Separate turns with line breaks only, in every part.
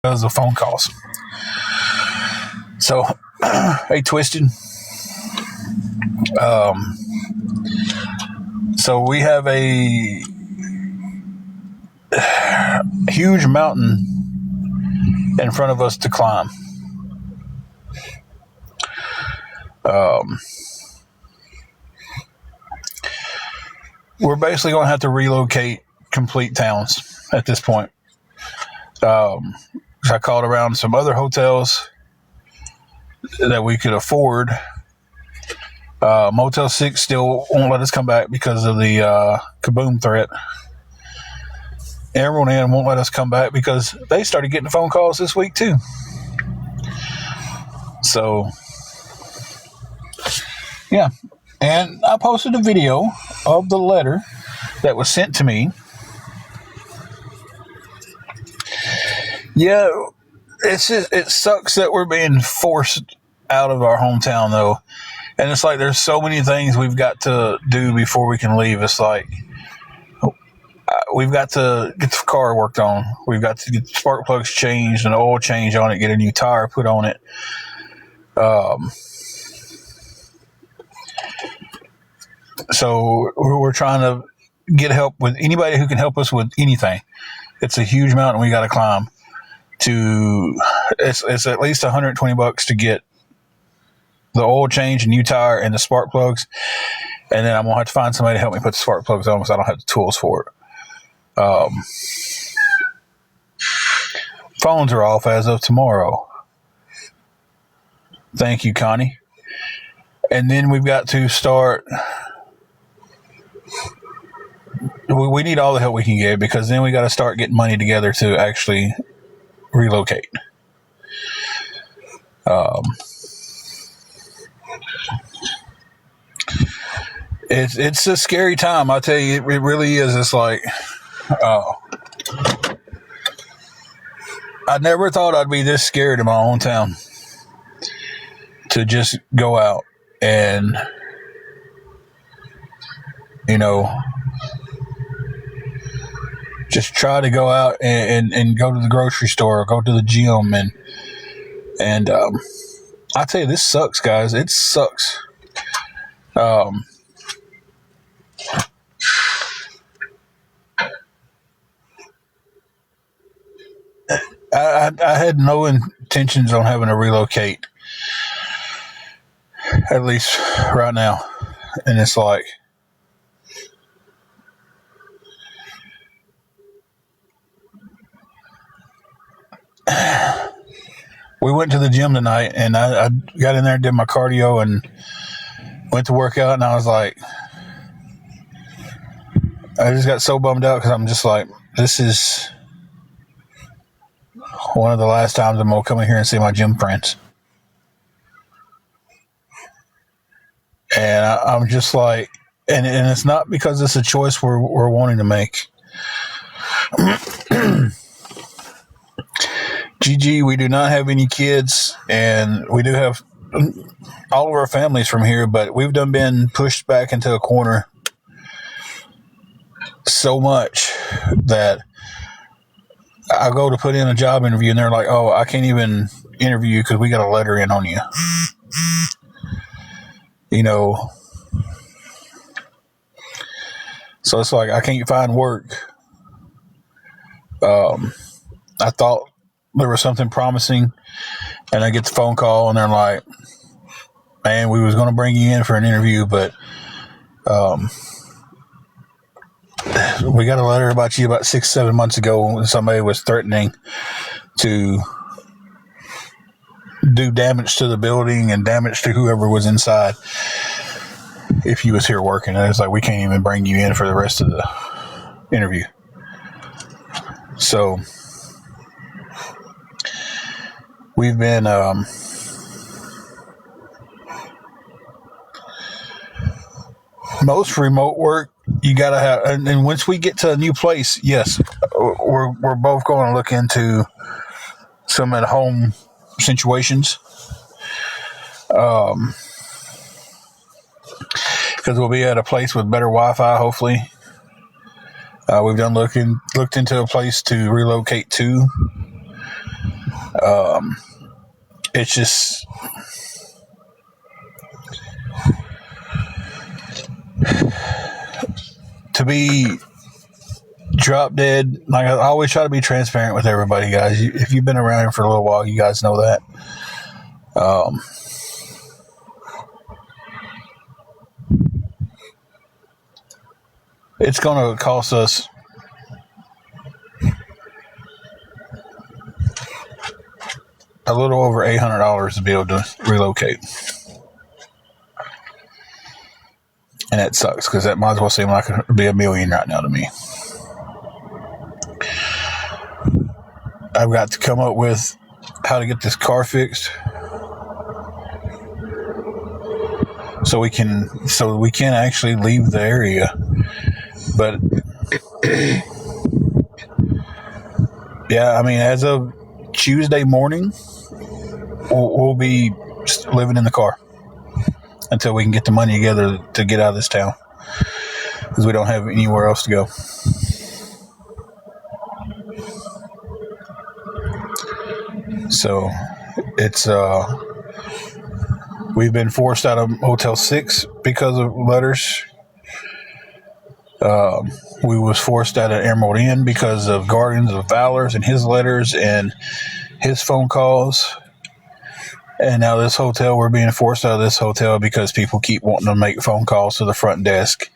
because of phone calls. So, hey, Twisted. So we have a huge mountain in front of us to climb. We're basically going to have to relocate complete towns at this point. I called around some other hotels that we could afford. Motel 6 still won't let us come back because of the kaboom threat. Emerald Inn won't let us come back because they started getting phone calls this week too. So, yeah. And I posted a video of the letter that was sent to me. Yeah, it sucks that we're being forced out of our hometown, though. And it's like there's so many things we've got to do before we can leave. It's like we've got to get the car worked on. We've got to get the spark plugs changed and oil change on it, get a new tire put on it. So we're trying to get help with anybody who can help us with anything. It's a huge mountain we got to climb. It's at least $120 to get the oil change, a new tire, and the spark plugs. And then I'm going to have to find somebody to help me put the spark plugs on because I don't have the tools for it. Phones are off as of tomorrow. Thank you, Connie. And then we've got to start. We need all the help we can get because then we got to start getting money together to actually relocate. It's a scary time. I tell you, it really is. It's like, I never thought I'd be this scared in my own town to just go out and, just try to go out and go to the grocery store or go to the gym. And I tell you, this sucks, guys. It sucks. I had no intentions on having to relocate, at least right now. And it's like, we went to the gym tonight and I got in there, did my cardio and went to work out. And I was like, I just got so bummed out because I'm just like, this is one of the last times I'm going to come in here and see my gym friends. And I'm just like, and it's not because it's a choice we're wanting to make. GG, we do not have any kids, and we do have all of our families from here, but we've been pushed back into a corner so much that I go to put in a job interview, and they're like, oh, I can't even interview you because we got a letter in on you. So it's like I can't find work. I thought there was something promising, and I get the phone call, and they're like, man, we was going to bring you in for an interview, but we got a letter about you about 6-7 months ago when somebody was threatening to do damage to the building and damage to whoever was inside if you was here working. And it's like, we can't even bring you in for the rest of the interview. So we've been most remote work you gotta have, and once we get to a new place, yes, we're both going to look into some at home situations, because we'll be at a place with better Wi-Fi, hopefully. We've looked into a place to relocate to. It's just to be drop dead. Like, I always try to be transparent with everybody, guys. If you've been around here for a little while, you guys know that. It's going to cost us a little over $800 to be able to relocate. And that sucks, because that might as well seem like it'd be $1 million right now to me. I've got to come up with how to get this car fixed so we can actually leave the area. But yeah, I mean, as of Tuesday morning, we'll be just living in the car until we can get the money together to get out of this town, because we don't have anywhere else to go. So it's we've been forced out of Motel 6 because of letters. We was forced out of Emerald Inn because of Guardians of Valor's and his letters and his phone calls. And now this hotel, we're being forced out of this hotel because people keep wanting to make phone calls to the front desk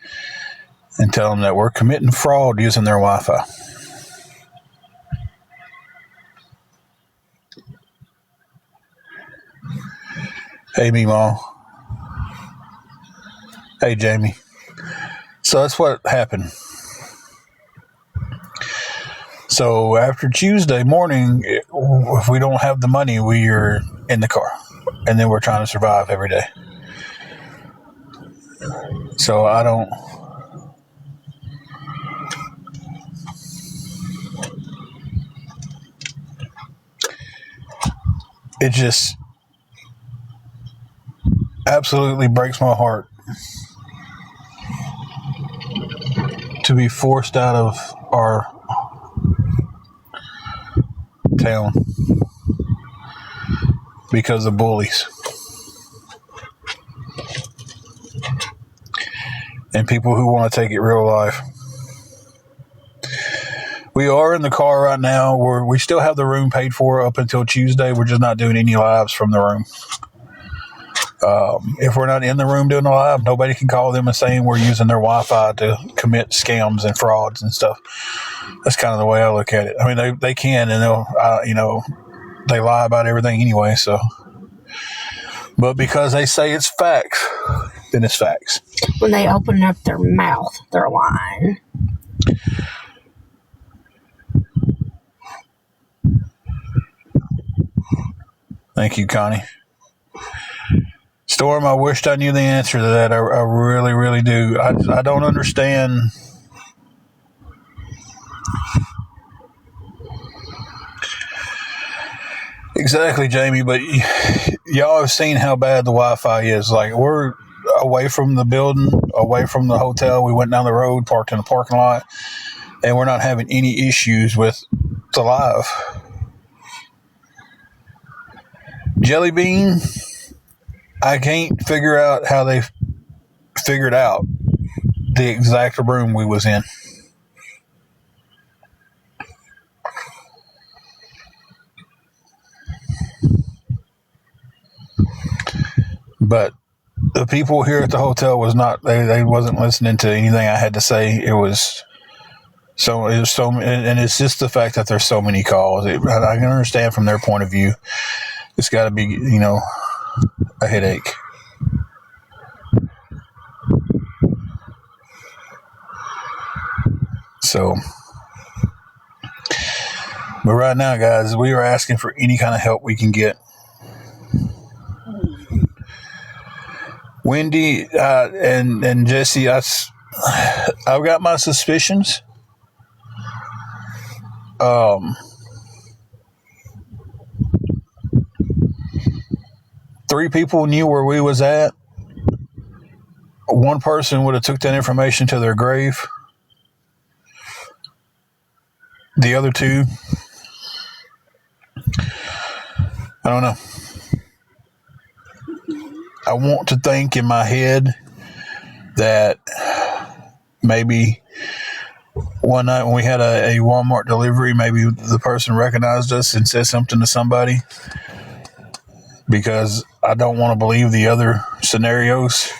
and tell them that we're committing fraud using their Wi-Fi. Hey, Meemaw. Hey, Jamie. So that's what happened. So after Tuesday morning, if we don't have the money, we are in the car. And then we're trying to survive every day. So I don't... It just absolutely breaks my heart to be forced out of our town because of bullies and people who want to take it real life. We are in the car right now. We still have the room paid for up until Tuesday. We're just not doing any lives from the room. If we're not in the room doing a live, nobody can call them and saying we're using their Wi-Fi to commit scams and frauds and stuff. That's kind of the way I look at it. I mean, they can, and they'll, they lie about everything anyway. So, but because they say it's facts, then it's facts.
When they open up their mouth, they're lying.
Thank you, Connie. Storm, I wished I knew the answer to that. I really, really do. I don't understand. Exactly, Jamie, but y'all have seen how bad the Wi-Fi is. Like, we're away from the building, away from the hotel. We went down the road, parked in the parking lot, and we're not having any issues with the live. Jelly Bean, I can't figure out how they figured out the exact room we was in. But the people here at the hotel was not, they wasn't listening to anything I had to say. It was so, and it's just the fact that there's so many calls. I can understand from their point of view. It's got to be, a headache. So, but right now, guys, we are asking for any kind of help we can get. Wendy and Jesse, I've got my suspicions. 3 people knew where we was at. 1 person would have took that information to their grave. The other 2 I don't know. I want to think in my head that maybe one night when we had a Walmart delivery, maybe the person recognized us and said something to somebody, because I don't want to believe the other scenarios.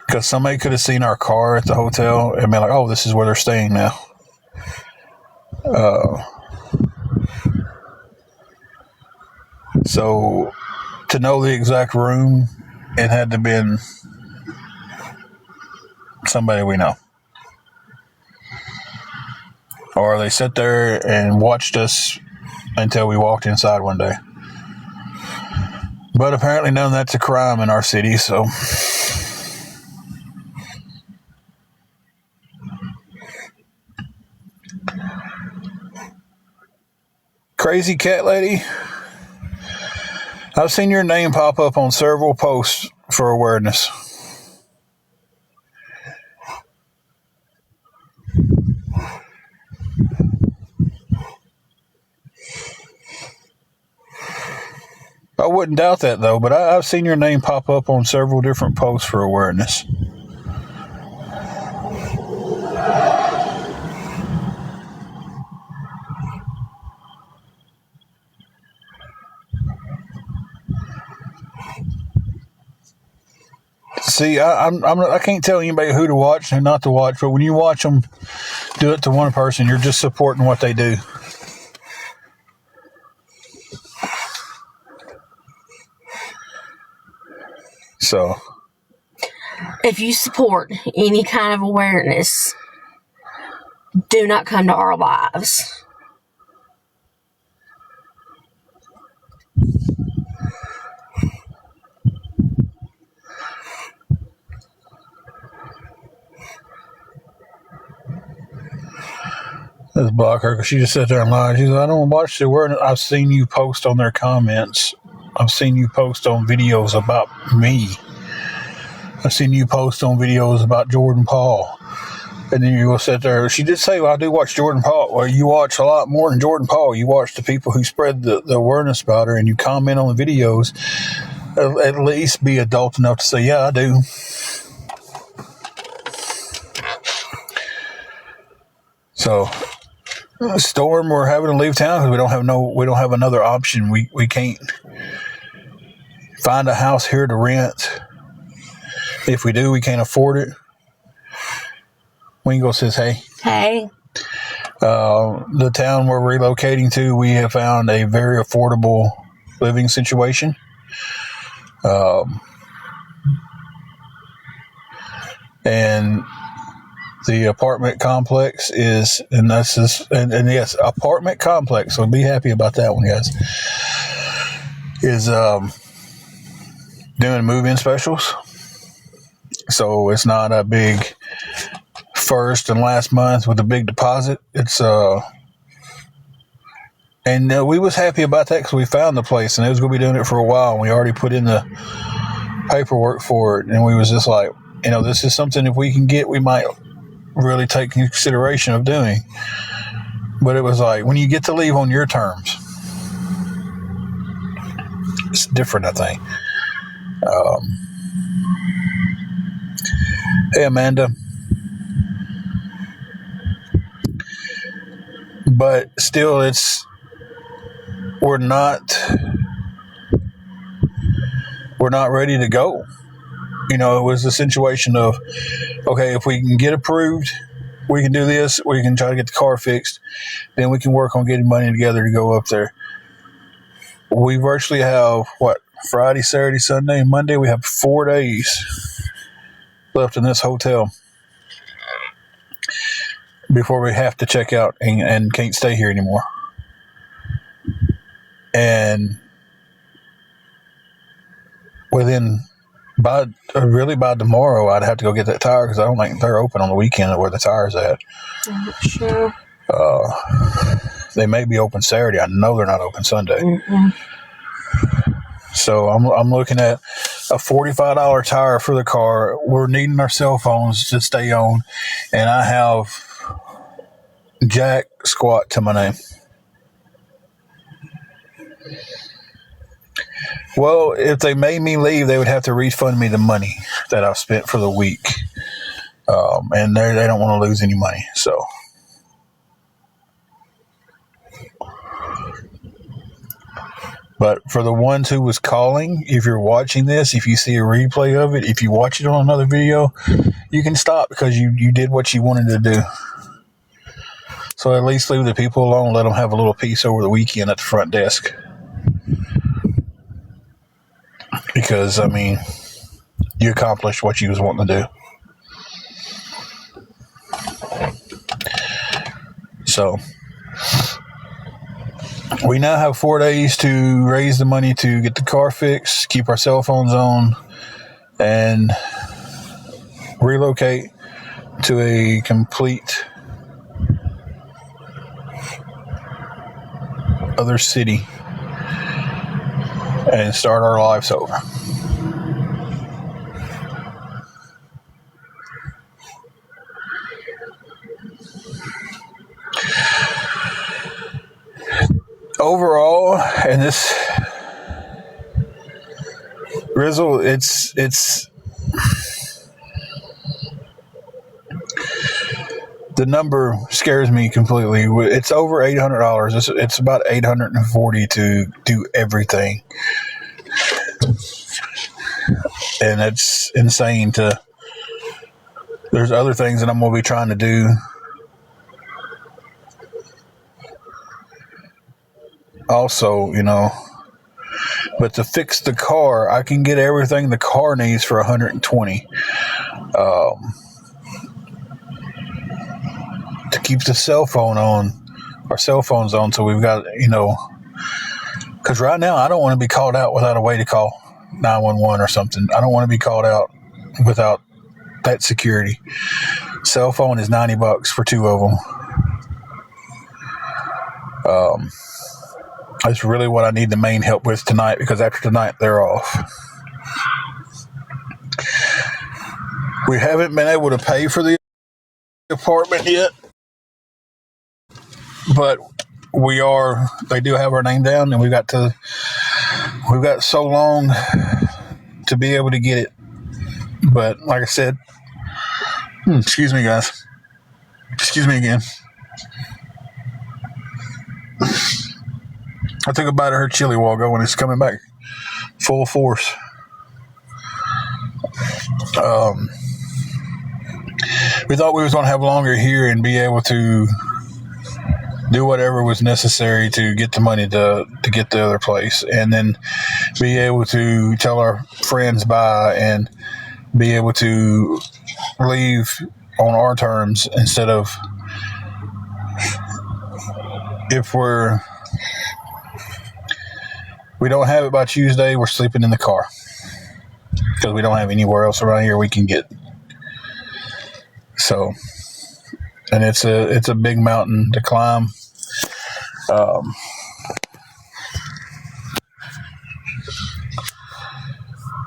Because somebody could have seen our car at the hotel and been like, oh, this is where they're staying now. So to know the exact room, it had to have been somebody we know. Or they sat there and watched us until we walked inside one day. But apparently none of that's a crime in our city, so... Crazy Cat Lady, I've seen your name pop up on several posts for awareness. I wouldn't doubt that, though, but I've seen your name pop up on several different posts for awareness. See, I can't tell anybody who to watch and not to watch, but when you watch them do it to one person, you're just supporting what they do. So,
If you support any kind of awareness, do not come to our lives.
let's block her because she just sat there and lied. She's like, I don't watch the awareness. I've seen you post on their comments. I've seen you post on videos about me. I've seen you post on videos about Jordan Paul. And then you will sit there. She did say, well, I do watch Jordan Paul. Well, you watch a lot more than Jordan Paul. You watch the people who spread the awareness about her, and you comment on the videos. At least be adult enough to say, yeah, I do. So, Storm, we're having to leave town because we don't have another option. We can't find a house here to rent. If we do, we can't afford it. Wingo says, hey.
Hey.
The town we're relocating to, we have found a very affordable living situation. And the apartment complex is, and yes, apartment complex, so be happy about that one, guys, is doing move-in specials. So it's not a big first and last month with a big deposit. It's and we was happy about that because we found the place and it was going to be doing it for a while, and we already put in the paperwork for it, and we was just like, this is something if we can get, we might really take consideration of doing. But it was like, when you get to leave on your terms, it's different, I think. Hey, Amanda. But still, we're not ready to go. It was a situation of, okay, if we can get approved, we can do this, we can try to get the car fixed, then we can work on getting money together to go up there. We virtually have, Friday, Saturday, Sunday, Monday, we have 4 days left in this hotel before we have to check out and can't stay here anymore. And by tomorrow, I'd have to go get that tire because I don't think they're open on the weekend where the tire's at.
I'm not sure.
They may be open Saturday. I know they're not open Sunday.
Mm-hmm.
So I'm looking at a $45 tire for the car. We're needing our cell phones to stay on, and I have jack squat to my name. Well, if they made me leave, they would have to refund me the money that I've spent for the week. And they don't want to lose any money. So, but for the ones who was calling, if you're watching this, if you see a replay of it, if you watch it on another video, you can stop because you did what you wanted to do. So at least leave the people alone. Let them have a little peace over the weekend at the front desk. Because, I mean, you accomplished what you was wanting to do. So, we now have 4 days to raise the money to get the car fixed, keep our cell phones on, and relocate to a complete other city and start our lives over. Overall, and this Rizzle, it's the number scares me completely. It's over $800. It's about $840 to do everything, and it's insane. There's other things that I'm gonna be trying to do. Also, but to fix the car, I can get everything the car needs for $120. To keep the cell phone on, our cell phones on, so we've got, because right now I don't want to be called out without a way to call 911 or something. I don't want to be called out without that security. Cell phone is $90 for 2 of them. That's really what I need the main help with tonight, because after tonight they're off. We haven't been able to pay for the apartment yet, but they do have our name down, and we've got so long to be able to get it. But like I said, excuse me guys, excuse me again. I took a bite of her chili while ago, and it's coming back full force. We thought we was going to have longer here and be able to do whatever was necessary to get the money to get the other place, and then be able to tell our friends bye and be able to leave on our terms, instead of if we don't have it by Tuesday, we're sleeping in the car because we don't have anywhere else around here we can get. So, and it's a big mountain to climb.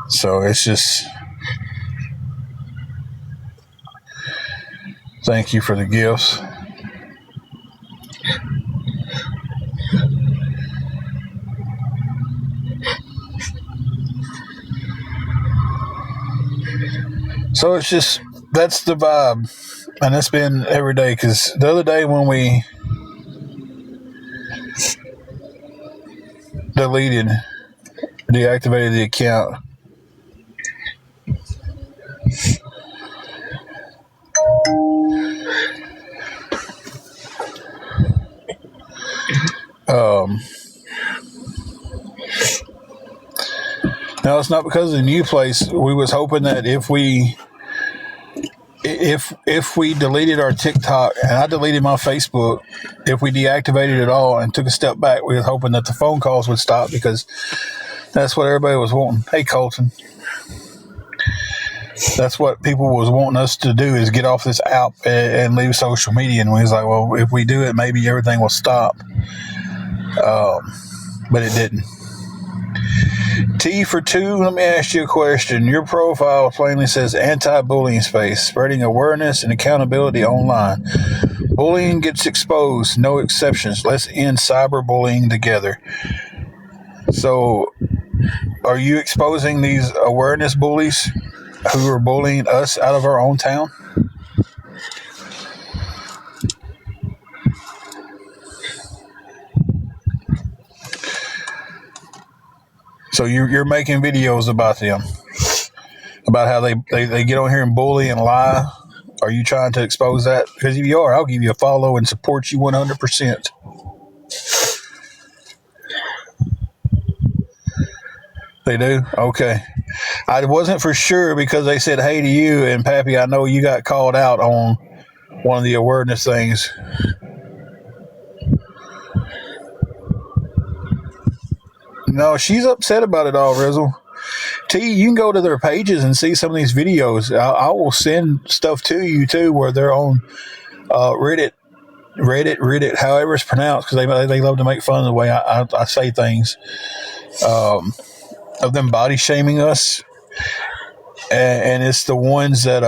So it's just, thank you for the gifts. So it's just, that's the vibe. And it's been every day, because the other day when we deactivated the account, now it's not because of the new place. We was hoping that if we deleted our TikTok, and I deleted my Facebook, if we deactivated it all and took a step back, we were hoping that the phone calls would stop, because that's what everybody was wanting. Hey, Colton. That's what people was wanting us to do, is get off this app and leave social media. And we was like, well, if we do it, maybe everything will stop. But it didn't. T for 2, let me ask you a question. Your profile plainly says anti-bullying space, spreading awareness and accountability online. Bullying gets exposed, no exceptions. Let's end cyberbullying together. So, are you exposing these awareness bullies who are bullying us out of our own town? So you're making videos about them, about how they get on here and bully and lie. Are you trying to expose that? Because if you are, I'll give you a follow and support you 100%. They do? Okay. I wasn't for sure because they said hey to you, and Pappy, I know you got called out on one of the awareness things. No, she's upset about it all, Rizzle. T, you can go to their pages and see some of these videos. I will send stuff to you too, where they're on Reddit, however it's pronounced, because they love to make fun of the way I say things, of them body shaming us, and it's the ones that,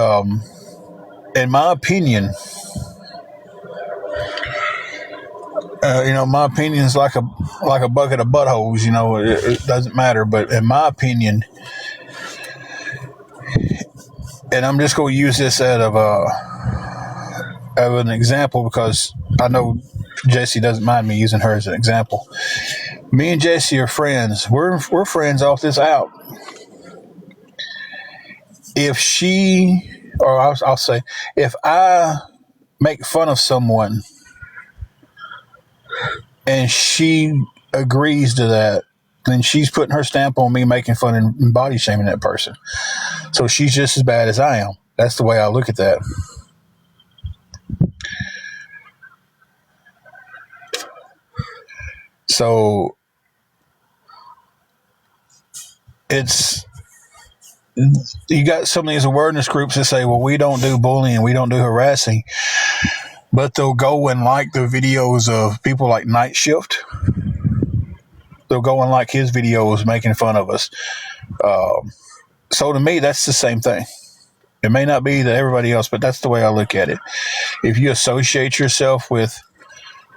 in my opinion, my opinion is like a bucket of buttholes. It doesn't matter, but in my opinion, and I'm just going to use this out of an example because I know Jessie doesn't mind me using her as an example. Me and Jessie are friends. We're friends off this out. If she, or I'll say, if I make fun of someone and she agrees to that, then she's putting her stamp on me making fun and body shaming that person. So she's just as bad as I am. That's the way I look at that. So you got some of these awareness groups that say, well, we don't do bullying, we don't do harassing, but they'll go and like the videos of people like Night Shift. They'll go and like his videos making fun of us. So to me, that's the same thing. It may not be to everybody else, but that's the way I look at it. If you associate yourself with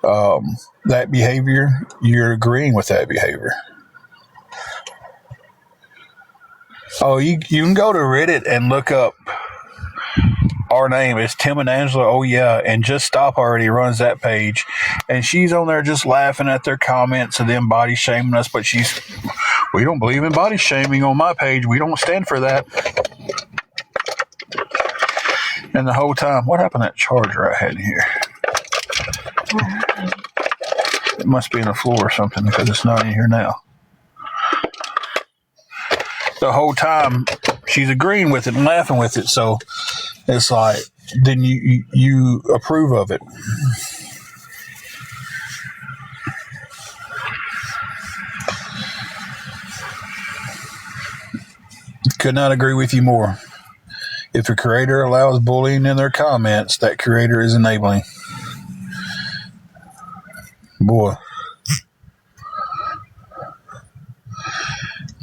that behavior, you're agreeing with that behavior. Oh, you can go to Reddit and look up our name. It's Tim and Angela. Oh, yeah. And Just Stop already runs that page. And she's on there just laughing at their comments and them body shaming us. But we don't believe in body shaming on my page. We don't stand for that. And the whole time, what happened to that charger I had in here? It must be in the floor or something because it's not in here now. The whole time she's agreeing with it and laughing with it, so it's like, then you approve of it. Could not agree with you more. If a creator allows bullying in their comments, that creator is enabling. Boy.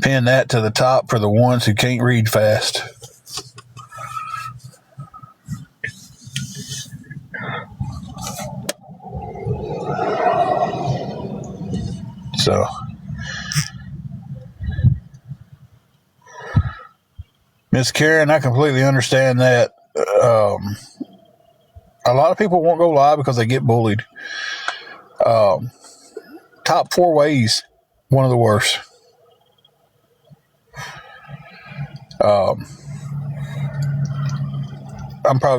Pin that to the top for the ones who can't read fast. So, Miss Karen, I completely understand that. A lot of people won't go live because they get bullied. Top 4 ways, one of the worst.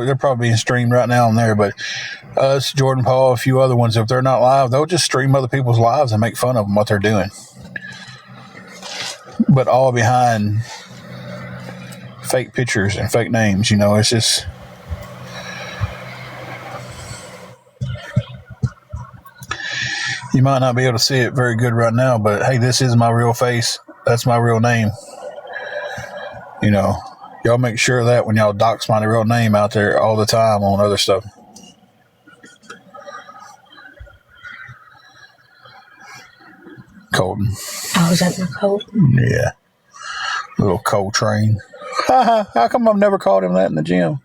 They're probably being streamed right now on there, but us, Jordan Paul, a few other ones, if they're not live, they'll just stream other people's lives and make fun of them, what they're doing. But all behind fake pictures and fake names, it's just... You might not be able to see it very good right now, but hey, this is my real face. That's my real name. Y'all make sure of that when y'all dox my real name out there all the time on other stuff. Colton.
Oh, is that my Colton?
Yeah. Little Coltrane. How come I've never called him that in the gym?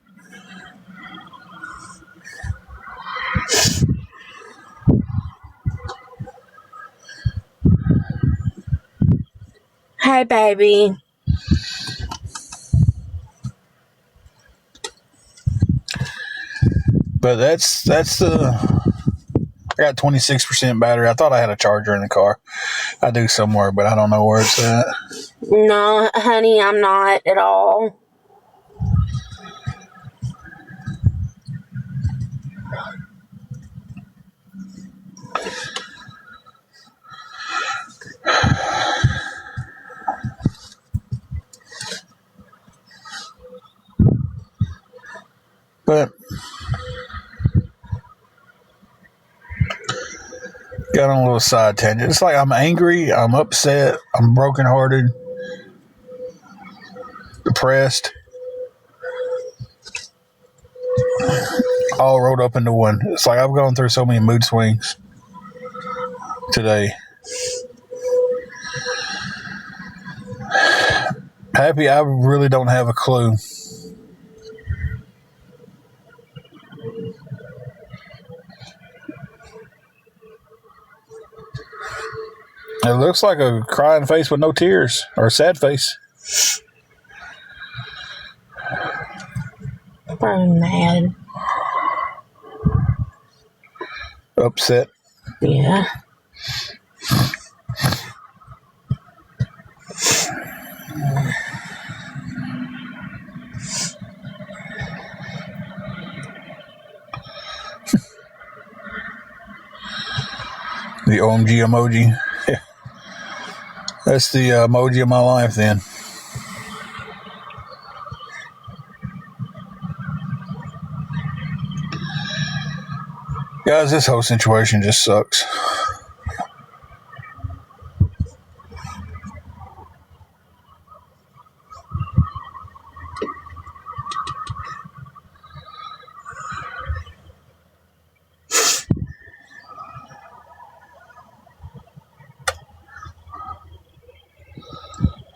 Hey, baby.
But that's the. I got 26% battery. I thought I had a charger in the car. I do somewhere, but I don't know where it's at.
No, honey, I'm not at all.
But got on a little side tangent. It's like I'm angry, I'm upset, I'm brokenhearted, depressed, all rolled up into one. It's like I've gone through so many mood swings today. Happy, I really don't have a clue. It looks like a crying face with no tears, or a sad face.
Probably mad.
Upset.
Yeah.
The OMG emoji. Yeah. That's the emoji of my life then. Guys, this whole situation just sucks.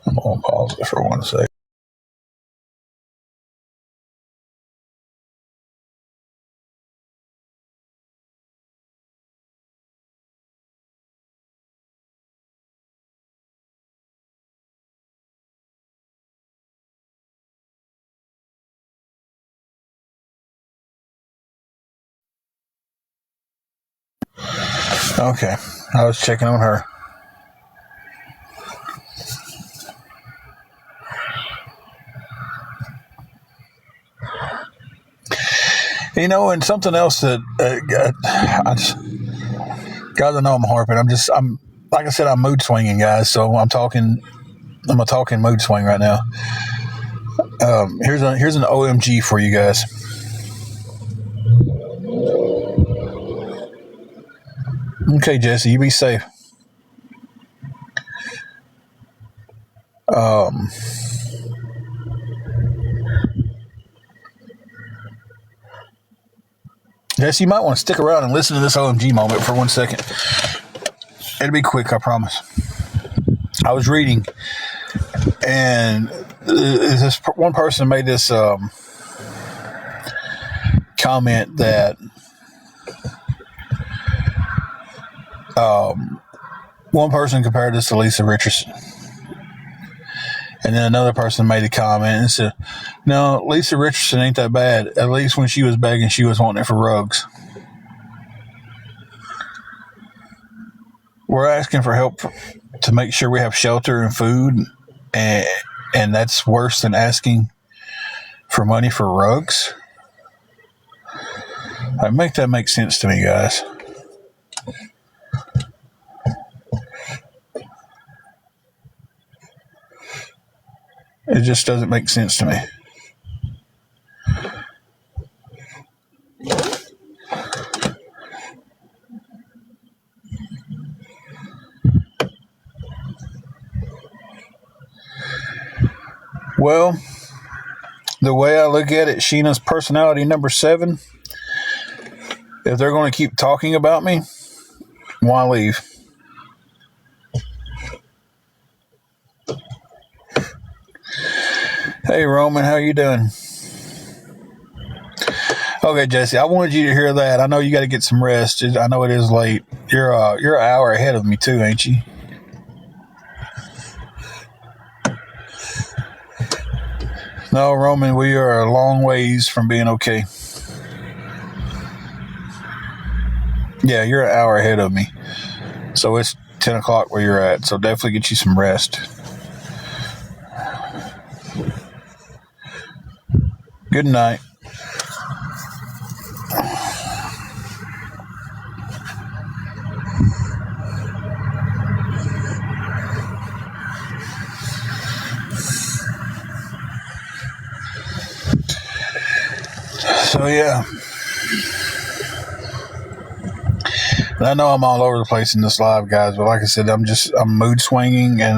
I'm going to pause it for 1 second. Okay, I was checking on her. You know, and something else that guys, I know I'm harping. I'm like I said, I'm mood swinging, guys. So I'm a talking mood swing right now. Here's an OMG for you guys. Okay, Jesse, you be safe. Jesse, you might want to stick around and listen to this OMG moment for 1 second. It'll be quick, I promise. I was reading, and this one person made this comment that one person compared this to Lisa Richardson. And then another person made a comment and said, no, Lisa Richardson ain't that bad. At least when she was begging, she was wanting it for rugs. We're asking for help to make sure we have shelter and food, and that's worse than asking for money for rugs. Make that make sense to me, guys. It just doesn't make sense to me. Well, the way I look at it, Sheena's personality number 7. If they're going to keep talking about me, why leave? Hey, Roman, how you doing? Okay, Jesse, I wanted you to hear that. I know you got to get some rest. I know it is late. You're an hour ahead of me too, ain't you? No, Roman, we are a long ways from being okay. Yeah, you're an hour ahead of me. So it's 10 o'clock where you're at. So definitely get you some rest. Good night. So yeah. And I know I'm all over the place in this live, guys, but like I said, I'm mood swinging, and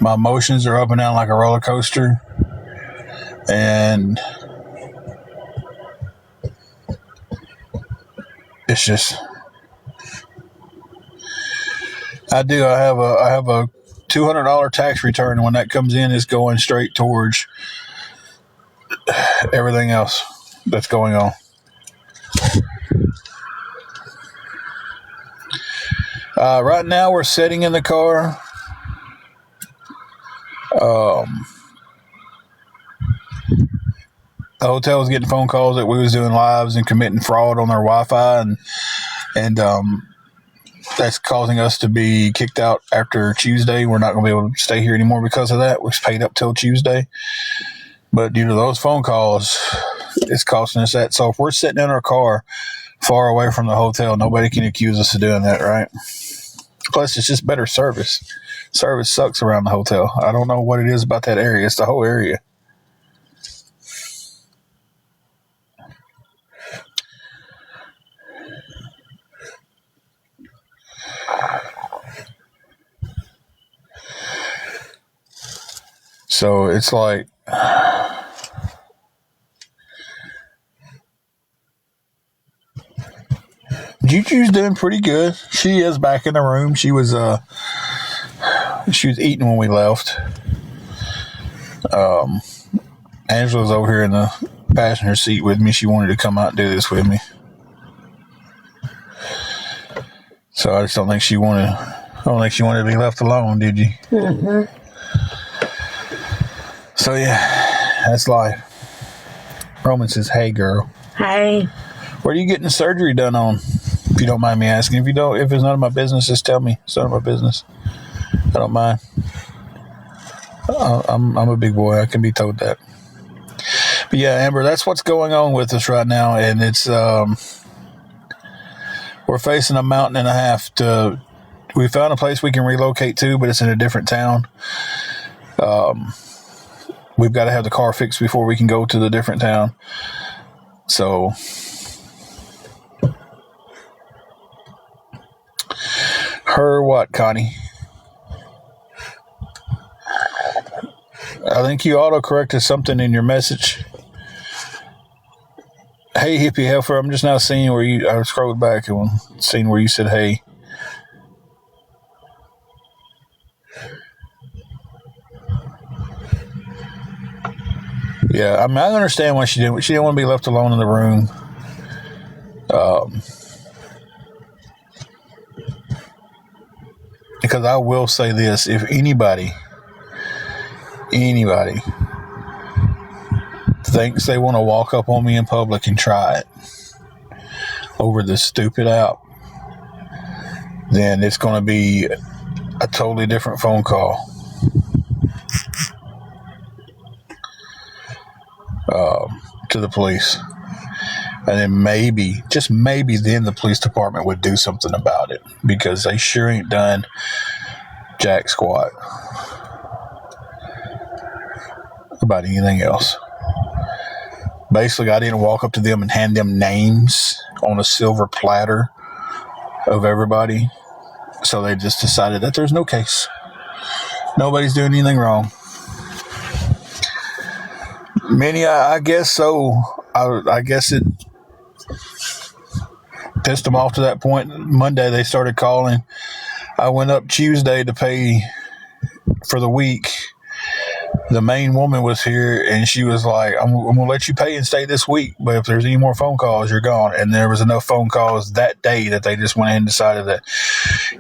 my emotions are up and down like a roller coaster. And it's just, I have a $200 tax return, and when that comes in, it's going straight towards everything else that's going on. Right now, we're sitting in the car. The hotel was getting phone calls that we was doing lives and committing fraud on their Wi-Fi, and that's causing us to be kicked out after Tuesday. We're not going to be able to stay here anymore because of that. We're paid up till Tuesday. But due to those phone calls, it's costing us that. So if we're sitting in our car far away from the hotel, nobody can accuse us of doing that, right? Plus, it's just better service. Service sucks around the hotel. I don't know what it is about that area. It's the whole area. So it's like, Juju's doing pretty good. She is back in the room. She was eating when we left. Angela's over here in the passenger seat with me. She wanted to come out and do this with me. So I just don't think she wanted to be left alone, did you?
Mm-hmm.
So yeah, that's life. Roman says, "Hey, girl.
Hey.
What are you getting surgery done on? If you don't mind me asking. If it's none of my business, just tell me. It's none of my business. I don't mind. I'm a big boy. I can be told that. But yeah, Amber, that's what's going on with us right now, and it's we're facing a mountain and a half. We found a place we can relocate to, but it's in a different town. We've got to have the car fixed before we can go to the different town. So her what, Connie? I think you auto-corrected something in your message. Hey, hippie heifer, I'm just now seeing where I scrolled back and seeing where you said hey. Yeah, I mean, I understand why she didn't. She didn't want to be left alone in the room. Because I will say this: if anybody thinks they want to walk up on me in public and try it over this stupid app, then it's going to be a totally different phone call. To the police. And then maybe, just maybe, then the police department would do something about it, because they sure ain't done jack squat about anything else. Basically, I didn't walk up to them and hand them names on a silver platter of everybody. So they just decided that there's no case. Nobody's doing anything wrong. Many, I guess so. I guess it pissed them off to that point. Monday, they started calling. I went up Tuesday to pay for the week. The main woman was here, and she was like, I'm going to let you pay and stay this week, but if there's any more phone calls, you're gone. And there was enough phone calls that day that they just went ahead and decided that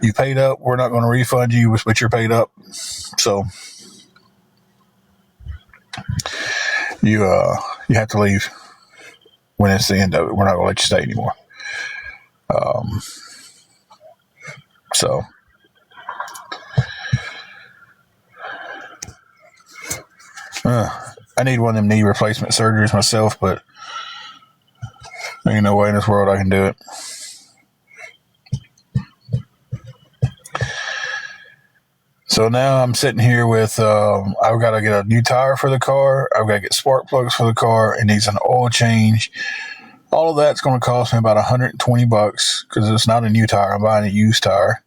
you paid up, we're not going to refund you, but you're paid up. So you have to leave when it's the end of it. We're not going to let you stay anymore. So I need one of them knee replacement surgeries myself, but there ain't no way in this world I can do it. So now I'm sitting here with, I've got to get a new tire for the car. I've got to get spark plugs for the car. It needs an oil change. All of that's going to cost me about $120 because it's not a new tire. I'm buying a used tire.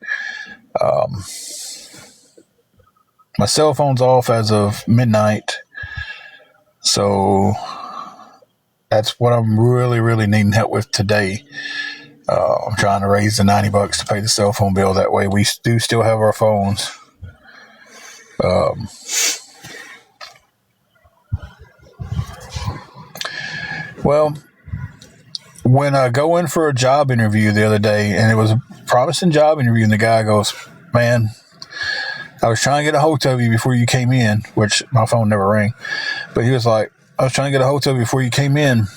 My cell phone's off as of midnight. So that's what I'm really, really needing help with today. I'm trying to raise the $90 to pay the cell phone bill. That way we do still have our phones. Well, when I go in for a job interview the other day, and it was a promising job interview, and the guy goes, man, I was trying to get a hold of you before you came in, which my phone never rang. But he was like, I was trying to get a hold of you before you came in.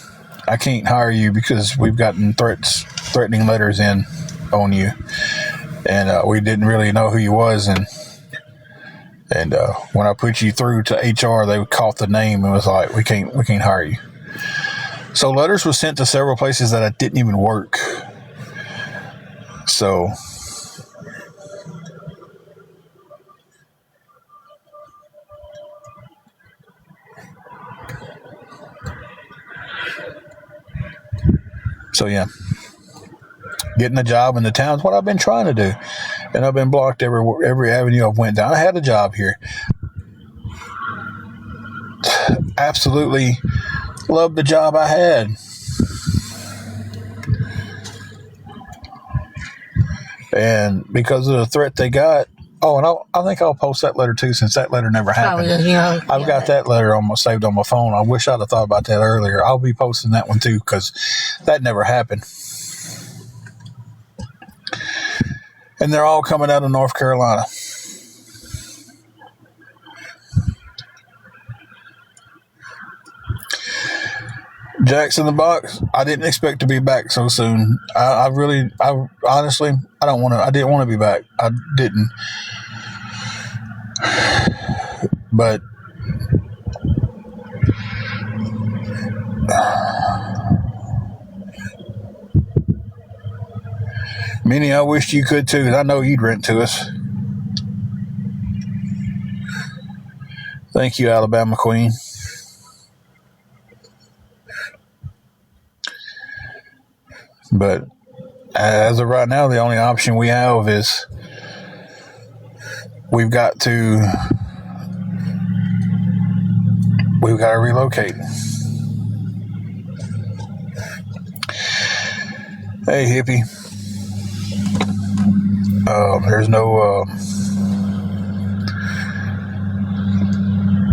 I can't hire you because we've gotten threatening letters in on you. And we didn't really know who you was. And when I put you through to HR, they caught the name and was like, we can't hire you. So letters were sent to several places that I didn't even work. So yeah, getting a job in the town is what I've been trying to do, and I've been blocked every avenue I've went down. I had a job here. Absolutely loved the job I had. And because of the threat they got, and I think I'll post that letter too, since that letter never happened. I've got that letter saved on my phone. I wish I'd have thought about that earlier. I'll be posting that one too, because that never happened. And they're all coming out of North Carolina. Jack's in the box. I didn't expect to be back so soon. I honestly, I didn't want to be back. I didn't. But Minnie, I wished you could too, because I know you'd rent to us. Thank you, Alabama Queen. But as of right now, the only option we have is we've got to relocate. Hey, hippie. There's no...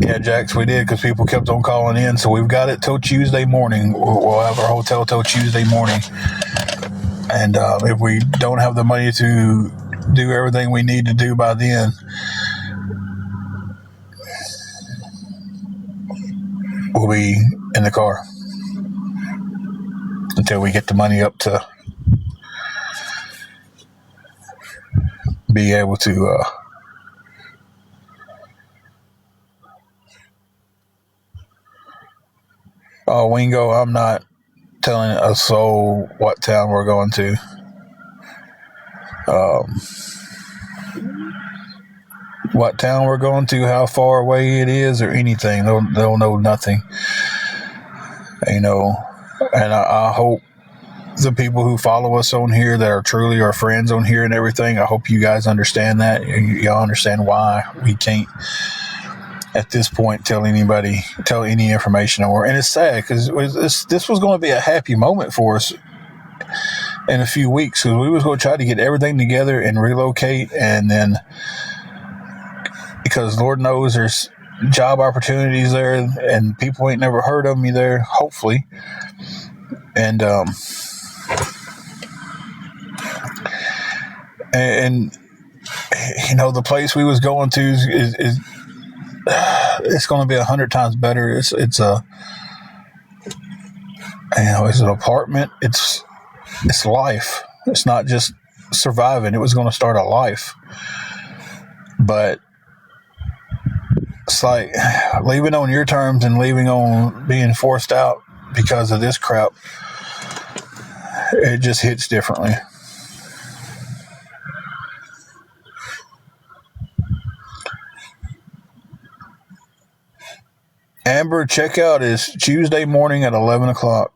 Yeah, Jax, we did, because people kept on calling in. So we've got it till Tuesday morning. We'll have our hotel till Tuesday morning. And if we don't have the money to do everything we need to do by then, we'll be in the car until we get the money up to be able to Wingo, I'm not telling a soul what town we're going to. What town we're going to, how far away it is, or anything. They'll know nothing. And I hope the people who follow us on here that are truly our friends on here and everything, I hope you guys understand that. Y'all understand why we can't, at this point, tell any information or. And it's sad, because this was going to be a happy moment for us in a few weeks, because we was going to try to get everything together and relocate, and then because Lord knows there's job opportunities there, and people ain't never heard of me there, hopefully. And the place we was going to is it's going to be 100 times better. It's it's an apartment. It's life. It's not just surviving. It was going to start a life, but it's like leaving on your terms and leaving on being forced out because of this crap. It just hits differently. Amber, checkout is Tuesday morning at 11 o'clock.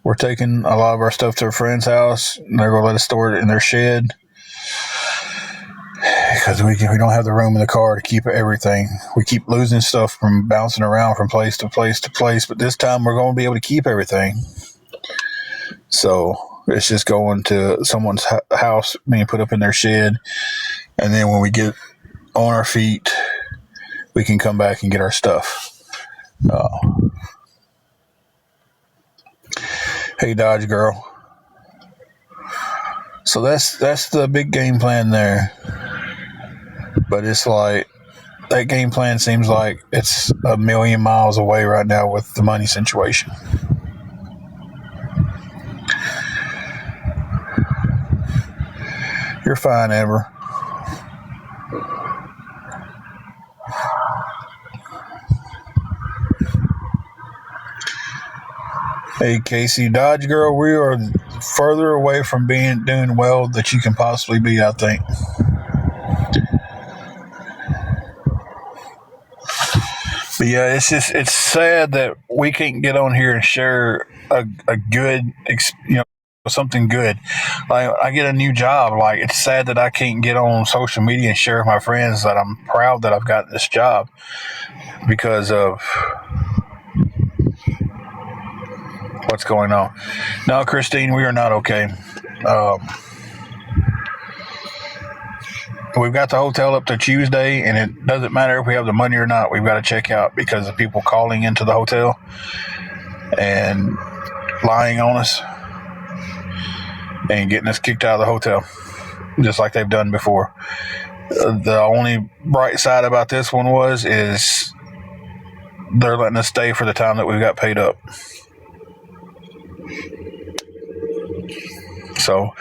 We're taking a lot of our stuff to a friend's house, and they're going to let us store it in their shed because we don't have the room in the car to keep everything. We keep losing stuff from bouncing around from place to place to place, but this time we're going to be able to keep everything. So it's just going to someone's house, being put up in their shed, and then when we get on our feet, we can come back and get our stuff. Hey, Dodge girl. So that's the big game plan there. But it's like that game plan seems like it's a million miles away right now with the money situation. You're fine, Amber. Hey, Casey, Dodge girl, we are further away from doing well that you can possibly be, I think. But yeah, it's sad that we can't get on here and share a good, something good. Like, I get a new job. Like, it's sad that I can't get on social media and share with my friends that I'm proud that I've gotten this job because of what's going on. No, Christine, we are not okay. We've got the hotel up to Tuesday, and it doesn't matter if we have the money or not. We've got to check out because of people calling into the hotel and lying on us and getting us kicked out of the hotel, just like they've done before. The only bright side about this one is they're letting us stay for the time that we've got paid up. So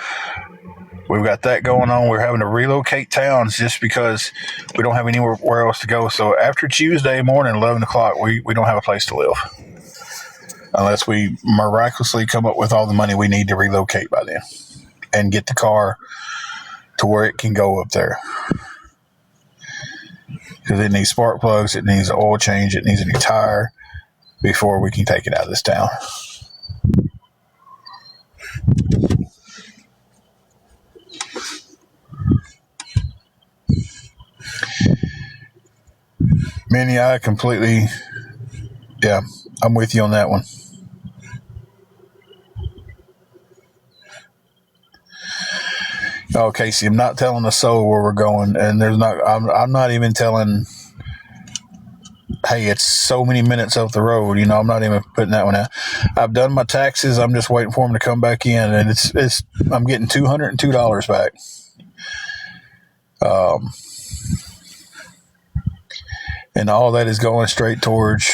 we've got that going on. We're having to relocate towns just because we don't have anywhere else to go. So after Tuesday morning, 11 o'clock, we don't have a place to live unless we miraculously come up with all the money we need to relocate by then and get the car to where it can go up there. Because it needs spark plugs, it needs an oil change, it needs a new tire before we can take it out of this town. Manny, I'm with you on that one. Oh, Casey, I'm not telling a soul where we're going, and I'm not even telling, hey, it's so many minutes up the road. I'm not even putting that one out. I've done my taxes. I'm just waiting for them to come back in, and I'm getting $202 back. And all that is going straight towards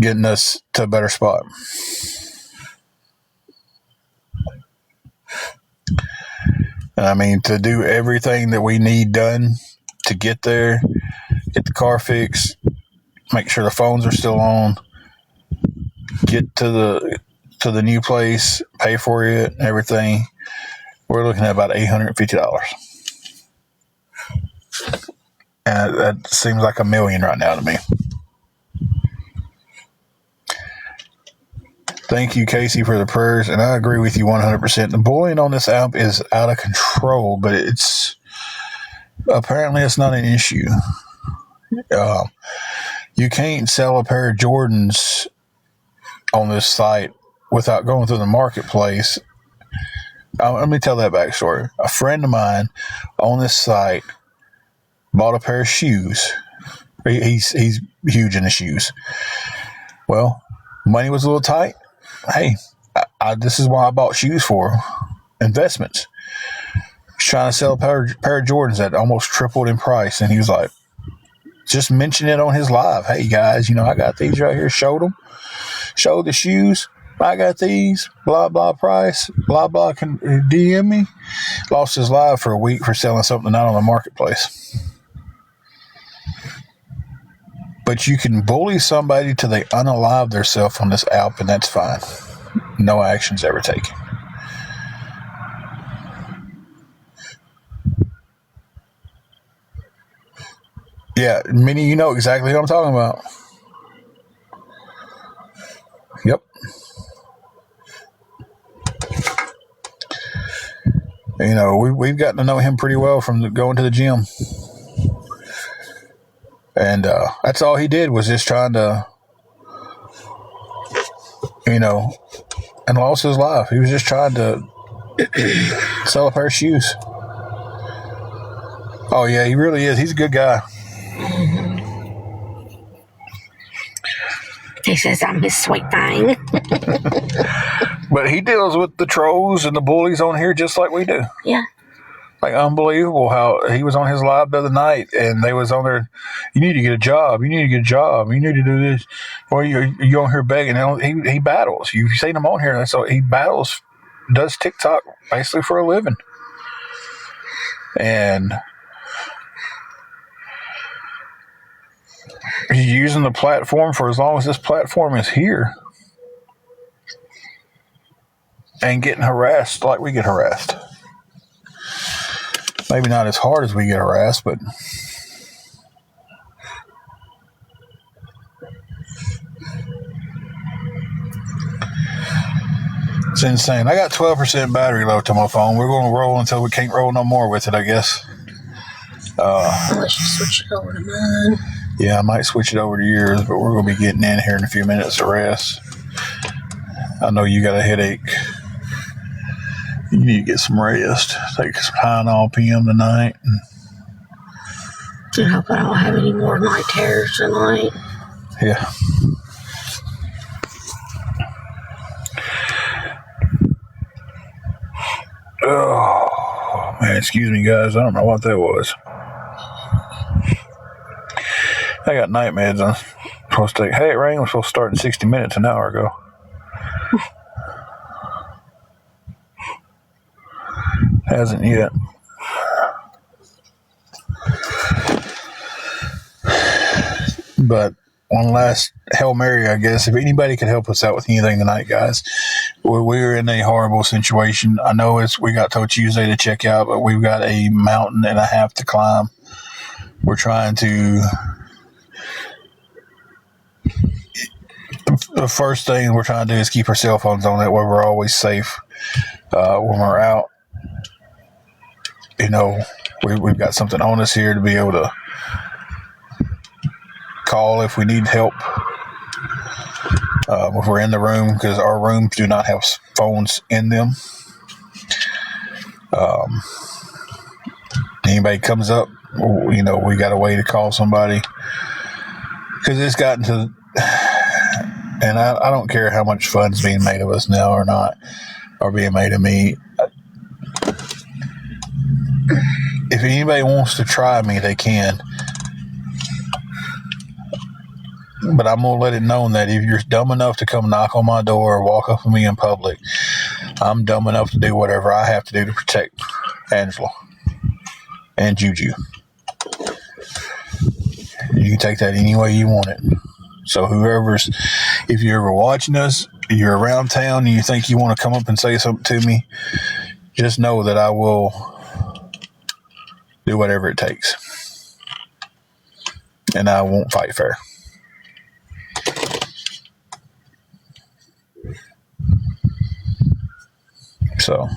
getting us to a better spot. And I mean, to do everything that we need done to get there, get the car fixed, make sure the phones are still on, get to the new place, pay for it, everything. We're looking at about $850. And that seems like $1 million right now to me. Thank you, Casey, for the prayers, and I agree with you 100%. The bullying on this app is out of control, but apparently it's not an issue. You can't sell a pair of Jordans on this site without going through the marketplace. Let me tell that backstory. A friend of mine on this site bought a pair of shoes. He's huge in the shoes. Well, money was a little tight. Hey, This is why I bought shoes for investments. He's trying to sell a pair of Jordans that almost tripled in price, and he was like, just mention it on his live. Hey guys, I got these right here. Showed the shoes. I got these. Blah blah price. Blah blah. Can DM me. Lost his live for a week for selling something out on the marketplace. But you can bully somebody till they unalive themselves on this app, and that's fine. No action's ever taken. Yeah, Minnie, you know exactly what I'm talking about. Yep. We've gotten to know him pretty well from going to the gym. And that's all he did was just trying to, and lost his life. He was just trying to sell a pair of shoes. Oh, yeah, he really is. He's a good guy.
He says I'm his sweet thing.
But he deals with the trolls and the bullies on here just like we do.
Yeah.
Like, unbelievable how he was on his live the other night, and they was on there, you need to get a job. You need to get a job. You need to do this. Or you're on here begging. He battles. You've seen him on here. And so he battles, does TikTok basically for a living. And he's using the platform for as long as this platform is here. And getting harassed like we get harassed. Maybe not as hard as we get harassed, but it's insane. I got 12% battery left on my phone. We're going to roll until we can't roll no more with it, I guess.
Unless you switch it over to mine.
Yeah, I might switch it over to yours, but we're going to be getting in here in a few minutes to rest. I know you got a headache. You need to get some rest. Take some Tylenol PM tonight.
I hope I don't have any more night terrors tonight.
Yeah. Oh, man, excuse me, guys. I don't know what that was. I got night meds. I'm supposed to take. Hey, it rained. We're supposed to start in 60 minutes an hour ago. Hasn't yet. But one last Hail Mary, I guess. If anybody could help us out with anything tonight, guys. We're in a horrible situation. I know we got till Tuesday to check out, but we've got a mountain and a half to climb. We're trying to... The first thing we're trying to do is keep our cell phones on that way we're always safe when we're out. We've got something on us here to be able to call if we need help. If we're in the room, because our rooms do not have phones in them. Anybody comes up, we got a way to call somebody. Because it's gotten to, and I don't care how much fun's being made of us now or not, or being made of me. If anybody wants to try me, they can. But I'm going to let it known that if you're dumb enough to come knock on my door or walk up to me in public, I'm dumb enough to do whatever I have to do to protect Angela and Juju. You can take that any way you want it. So if you're ever watching us, you're around town and you think you want to come up and say something to me, just know that I will do whatever it takes. And I won't fight fair. So,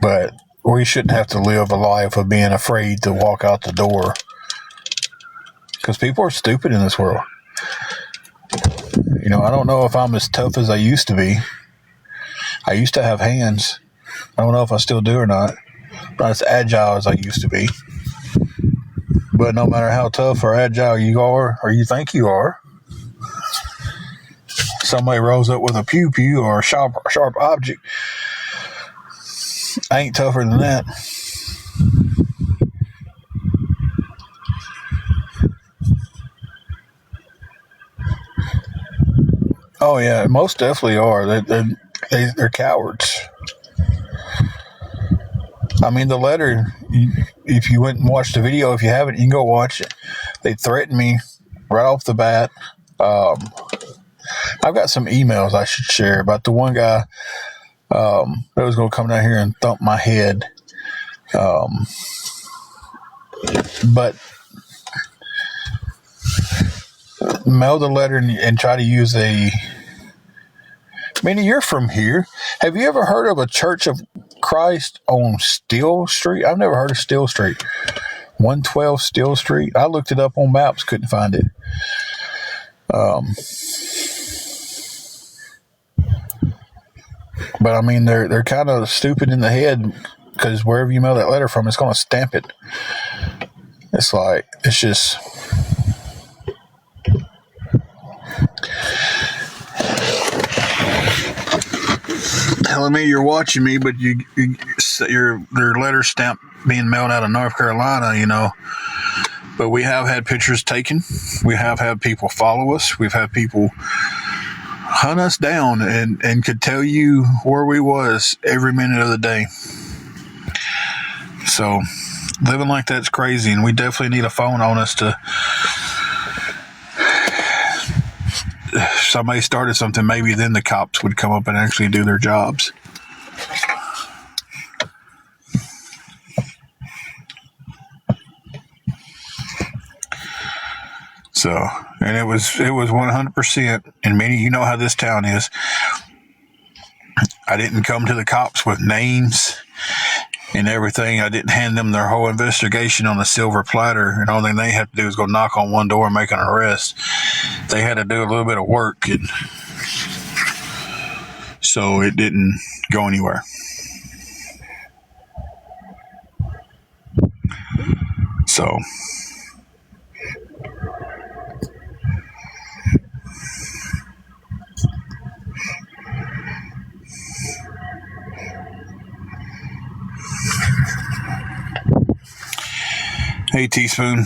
but we shouldn't have to live a life of being afraid to walk out the door. Because people are stupid in this world. I don't know if I'm as tough as I used to be. I used to have hands. I don't know if I still do or not. Not as agile as I used to be. But no matter how tough or agile you are, or you think you are, somebody rolls up with a pew pew or a sharp object, I ain't tougher than that. Oh yeah, most definitely are. They're cowards. I mean, the letter. If you went and watched the video, if you haven't, you can go watch it. They threatened me right off the bat. I've got some emails I should share about the one guy that was going to come down here and thump my head. But mail the letter and try to use a. Manny, you're from here. Have you ever heard of a Church of Christ on Steel Street? I've never heard of Steel Street. 112 Steel Street. I looked it up on maps, couldn't find it. But I mean, they're kind of stupid in the head because wherever you mail that letter from, it's going to stamp it. It's like, it's just. Telling me you're watching me, but your letter stamp being mailed out of North Carolina, you know. But we have had pictures taken. We have had people follow us. We've had people hunt us down and could tell you where we was every minute of the day. So living like that's crazy, and we definitely need a phone on us to. If somebody started something, maybe then the cops would come up and actually do their jobs. So, and it was 100%. And Minnie, you know how this town is. I didn't come to the cops with names and everything. I didn't hand them their whole investigation on a silver platter, and all they had to do is go knock on one door and make an arrest. They had to do a little bit of work, and so it didn't go anywhere. So hey, Teaspoon.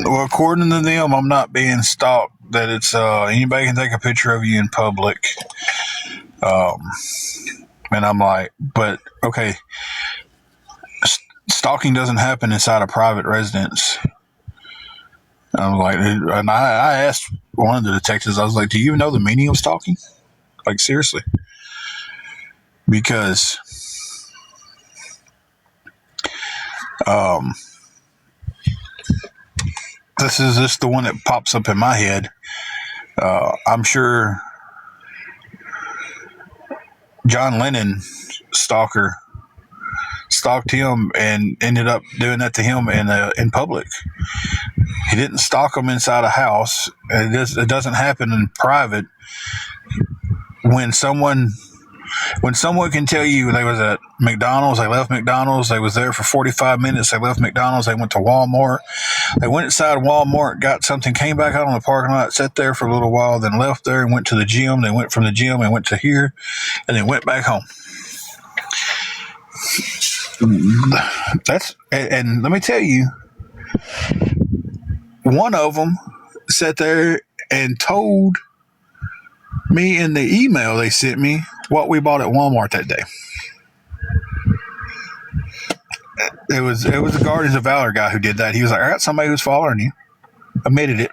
Well, according to them, I'm not being stalked. That it's anybody can take a picture of you in public. And I'm like, but okay, stalking doesn't happen inside a private residence. I'm like, and I asked one of the detectives, I was like, do you even know the meaning of stalking? Like, seriously. Because this is just the one that pops up in my head. I'm sure John Lennon stalker stalked him and ended up doing that to him in public. He didn't stalk him inside a house. It doesn't happen in private. When someone can tell you they was at McDonald's, they left McDonald's, they was there for 45 minutes, they left McDonald's, they went to Walmart, they went inside Walmart, got something, came back out on the parking lot, sat there for a little while, then left there and went to the gym, they went from the gym and went to here, and then went back home. And let me tell you, one of them sat there and told me in the email they sent me what we bought at Walmart that day. It was the Guardians of Valor guy who did that. He was like, I got somebody who's following you. Admitted it.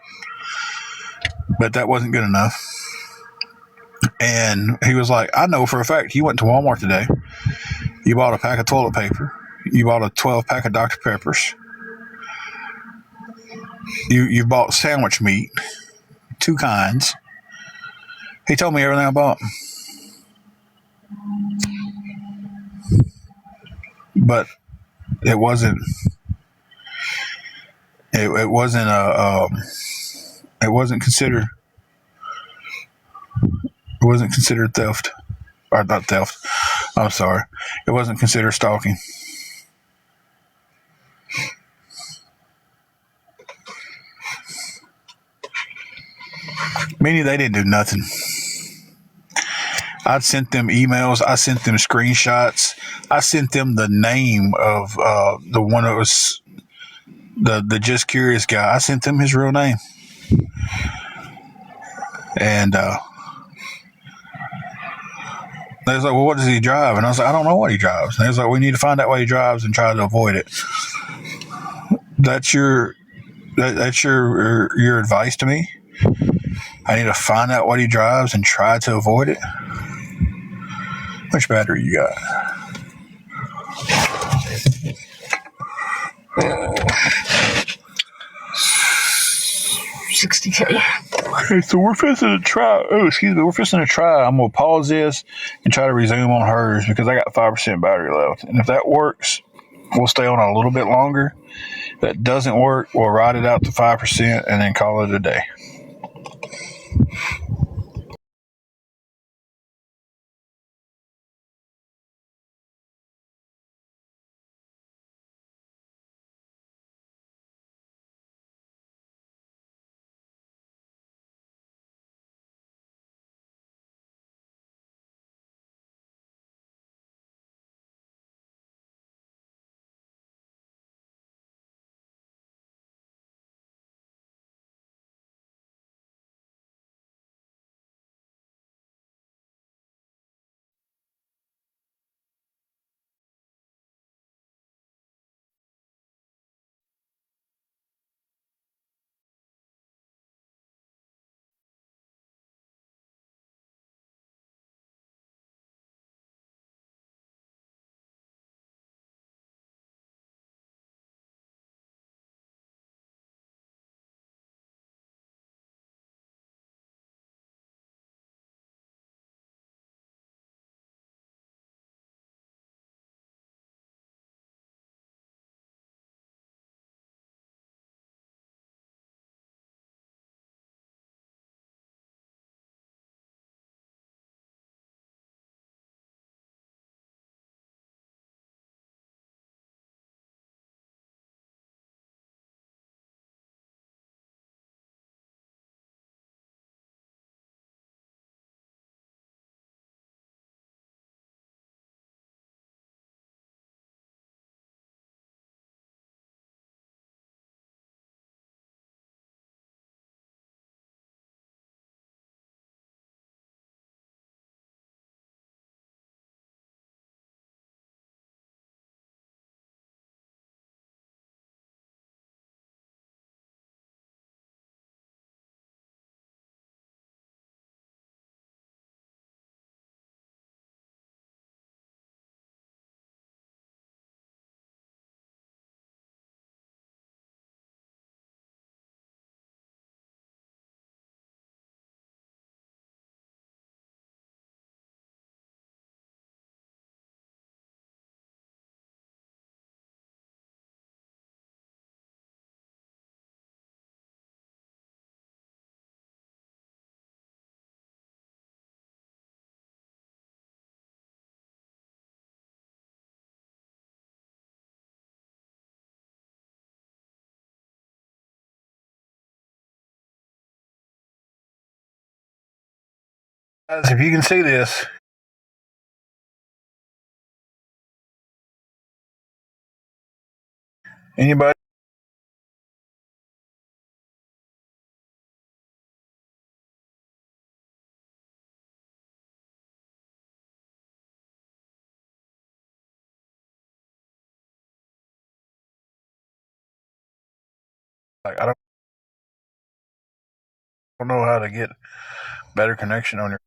But that wasn't good enough. And he was like, I know for a fact you went to Walmart today. You bought a pack of toilet paper. You bought a 12-pack of Dr. Peppers. You bought sandwich meat. 2 kinds. He told me everything I bought. But it wasn't considered theft. Or not theft. I'm sorry. It wasn't considered stalking. Meaning they didn't do nothing. I sent them emails. I sent them screenshots. I sent them the name of the one that was the Just Curious guy. I sent them his real name. And they was like, well, what does he drive? And I was like, I don't know what he drives. And they was like, we need to find out what he drives and try to avoid it. That's your advice to me? I need to find out what he drives and try to avoid it? Which battery you got?
60K.
Okay, so we're fixing to try. Oh, excuse me. We're fixing to try. I'm gonna pause this and try to resume on hers because I got 5% battery left. And if that works, we'll stay on a little bit longer. If that doesn't work, we'll ride it out to 5% and then call it a day. Guys, if you can see this, anybody? Like, I don't know how to get better connection on your.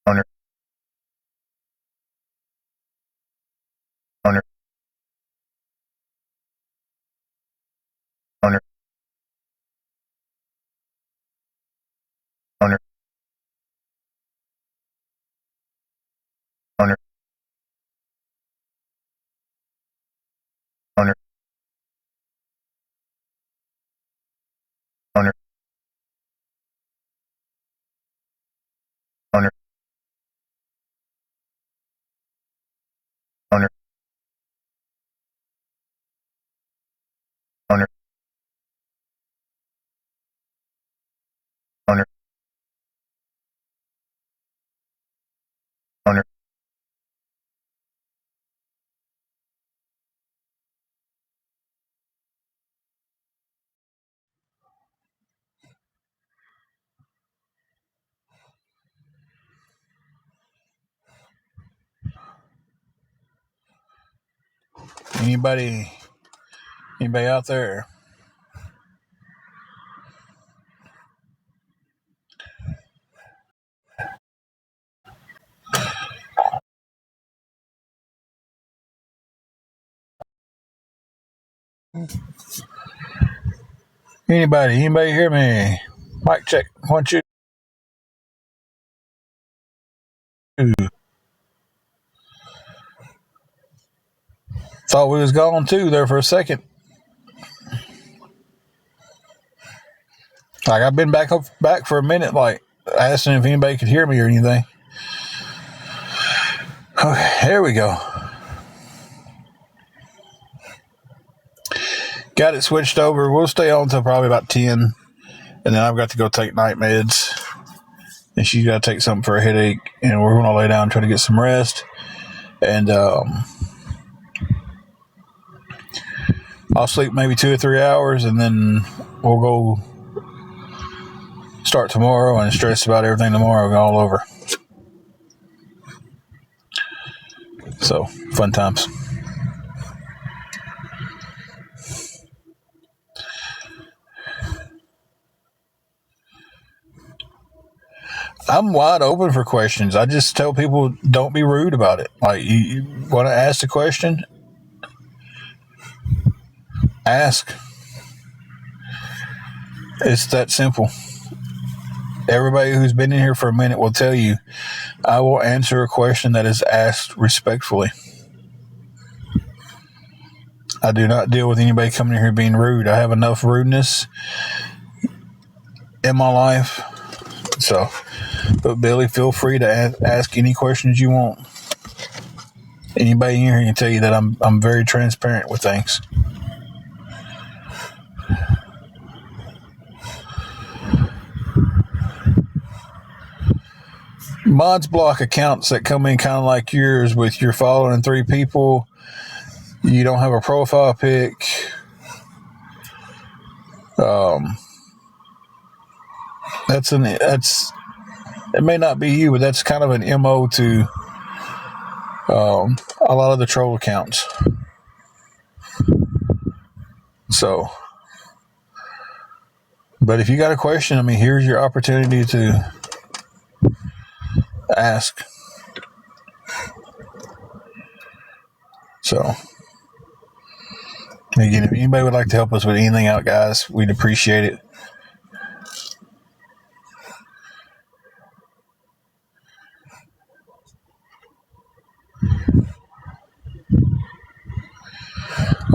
On your. On your. On your. On your. On your. Anybody out there? Anybody hear me? Mic check. 1, 2. Thought we was gone too there for a second. Like I've been back for a minute, like asking if anybody could hear me or anything. Okay, there we go. Got it switched over. We'll stay on until probably about 10, and then I've got to go take night meds, and she's got to take something for a headache, and we're going to lay down and try to get some rest. And I'll sleep maybe 2 or 3 hours, and then we'll go start tomorrow and stress about everything tomorrow all over. So, fun times. I'm wide open for questions. I just tell people don't be rude about it. Like, you want to ask a question? Ask. It's that simple. Everybody who's been in here for a minute will tell you I will answer a question that is asked respectfully. I do not deal with anybody coming in here being rude. I have enough rudeness in my life. So, but Billy, feel free to ask any questions you want. Anybody in here can tell you that I'm very transparent with things. Mods block accounts that come in kind of like yours with your following 3 people. You don't have a profile pic. It may not be you, but that's kind of an MO to a lot of the troll accounts. So, but if you got a question, I mean, here's your opportunity to ask. So, again, if anybody would like to help us with anything out, guys, we'd appreciate it.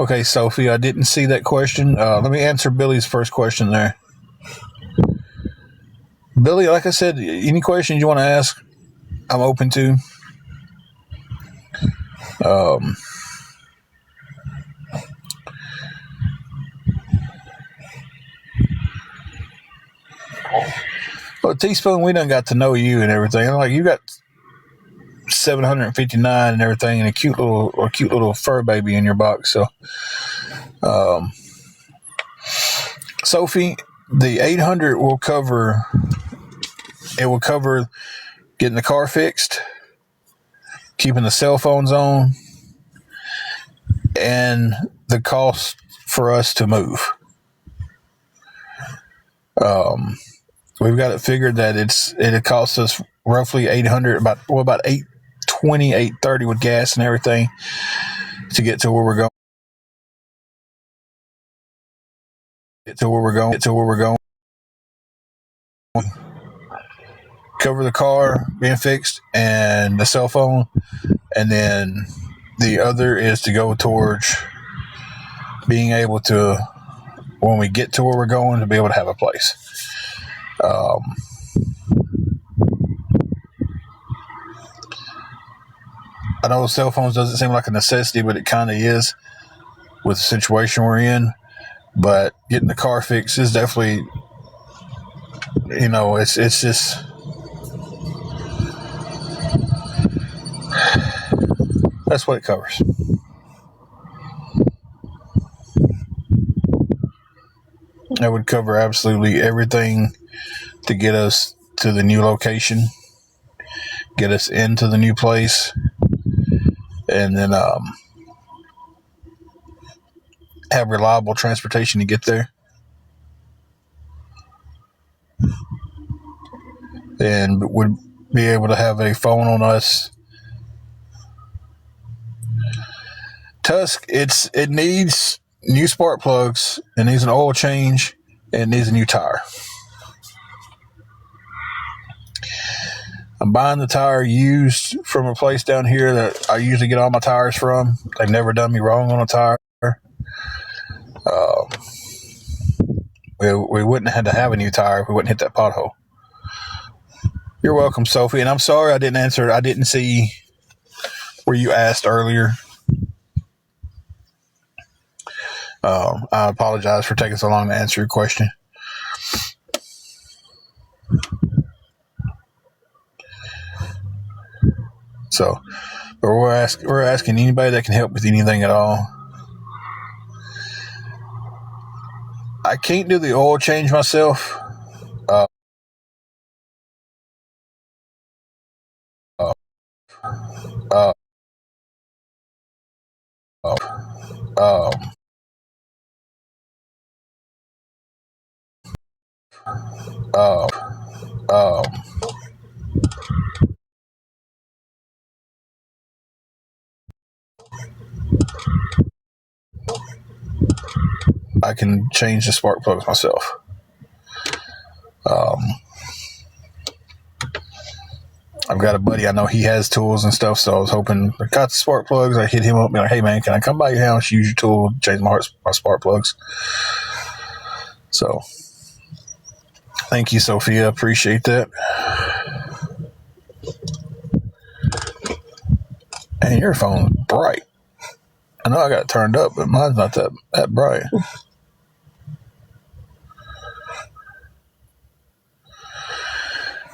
Okay, Sophie, I didn't see that question. Let me answer Billy's first question there. Billy, like I said, any questions you want to ask, I'm open to. Well, Teaspoon, we done got to know you and everything. Like, you got 759 and everything, and a cute little fur baby in your box. So, Sophie, the 800 will cover. It will cover getting the car fixed, keeping the cell phones on, and the cost for us to move. We've got it figured that it costs us roughly 800, about 820, 830 with gas and everything to get to where we're going. Cover the car being fixed and the cell phone, and then the other is to go towards being able to, when we get to where we're going, to be able to have a place. I know cell phones doesn't seem like a necessity, but it kind of is with the situation we're in. But getting the car fixed is definitely, it's just, that's what it covers. That would cover absolutely everything to get us to the new location, get us into the new place, and then have reliable transportation to get there. And would be able to have a phone on us. Tusk, it needs new spark plugs, it needs an oil change, and it needs a new tire. I'm buying the tire used from a place down here that I usually get all my tires from. They've never done me wrong on a tire. We wouldn't have had to have a new tire if we wouldn't hit that pothole. You're welcome, Sophie. And I'm sorry I didn't answer. I didn't see where you asked earlier. I apologize for taking so long to answer your question. So, but we're asking anybody that can help with anything at all. I can't do the oil change myself. Uh, uh, uh, um, um, um, I can change the spark plugs myself. I've got a buddy, I know he has tools and stuff, so I was hoping I got the spark plugs. I hit him up and be like, hey man, can I come by your house, use your tool, change my spark plugs? So thank you, Sophia. Appreciate that. And your phone's bright. I know I got it turned up, but mine's not that bright.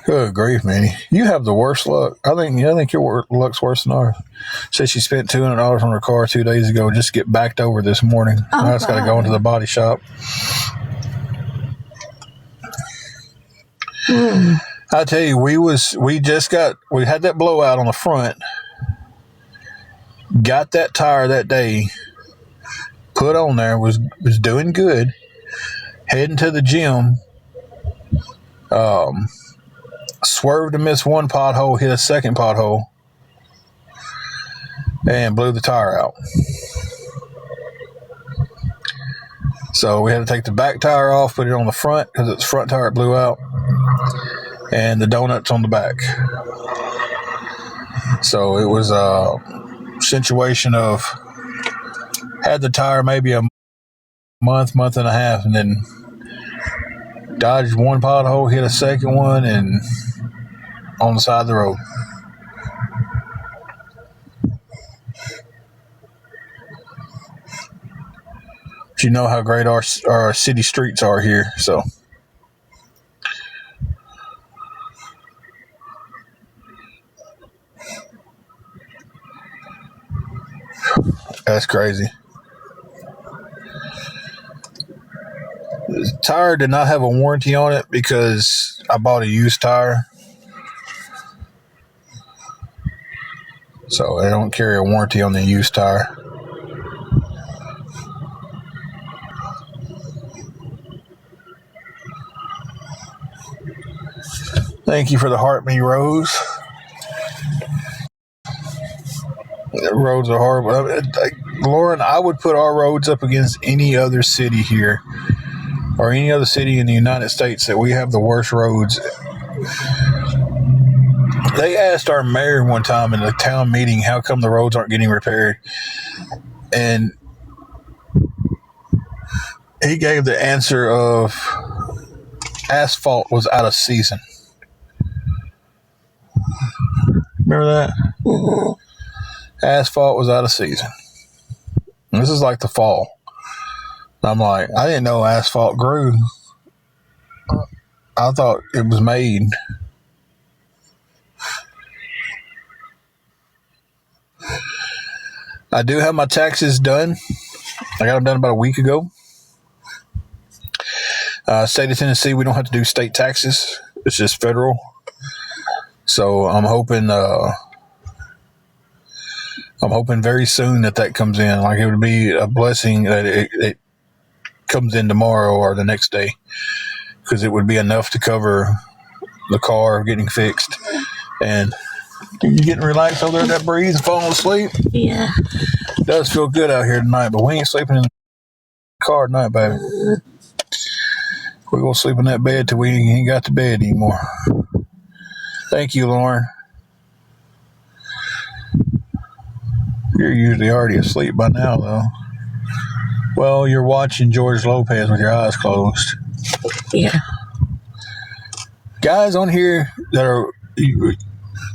Good grief, Manny. You have the worst luck. I think your luck's worse than ours. Said she spent $200 on her car 2 days ago just to get backed over this morning. Now it's got to go into the body shop. I tell you, we had that blowout on the front. Got that tire that day. Put on there, was doing good. Heading to the gym. Swerved to miss one pothole, hit a second pothole, and blew the tire out. So we had to take the back tire off, put it on the front because it's front tire it blew out, and the donuts on the back. So it was a situation of had the tire maybe a month and a half, and then dodged one pothole, hit a second one, and on the side of the road. But you know how great our city streets are here, so. That's crazy. The tire did not have a warranty on it because I bought a used tire. So they don't carry a warranty on the used tire. Thank you for the heart me, Rose. The roads are horrible. Lauren, I would put our roads up against any other city here or any other city in the United States that we have the worst roads. They asked our mayor one time in a town meeting how come the roads aren't getting repaired. And he gave the answer of asphalt was out of season. Remember that? Mm-hmm. Asphalt was out of season. This is like the fall. I'm like, I didn't know asphalt grew. I thought it was made. I do have my taxes done. I got them done about a week ago. State of Tennessee, we don't have to do state taxes. It's just federal. So I'm hoping I'm hoping very soon that comes in. Like, it would be a blessing that it comes in tomorrow or the next day, because it would be enough to cover the car getting fixed. And you getting relaxed over there in that breeze and falling asleep?
Yeah.
It does feel good out here tonight, but we ain't sleeping in the car tonight, baby. We're going to sleep in that bed till we ain't got the bed anymore. Thank you, Lauren. You're usually already asleep by now, though. Well, you're watching George Lopez with your eyes closed.
Yeah.
Guys on here that are...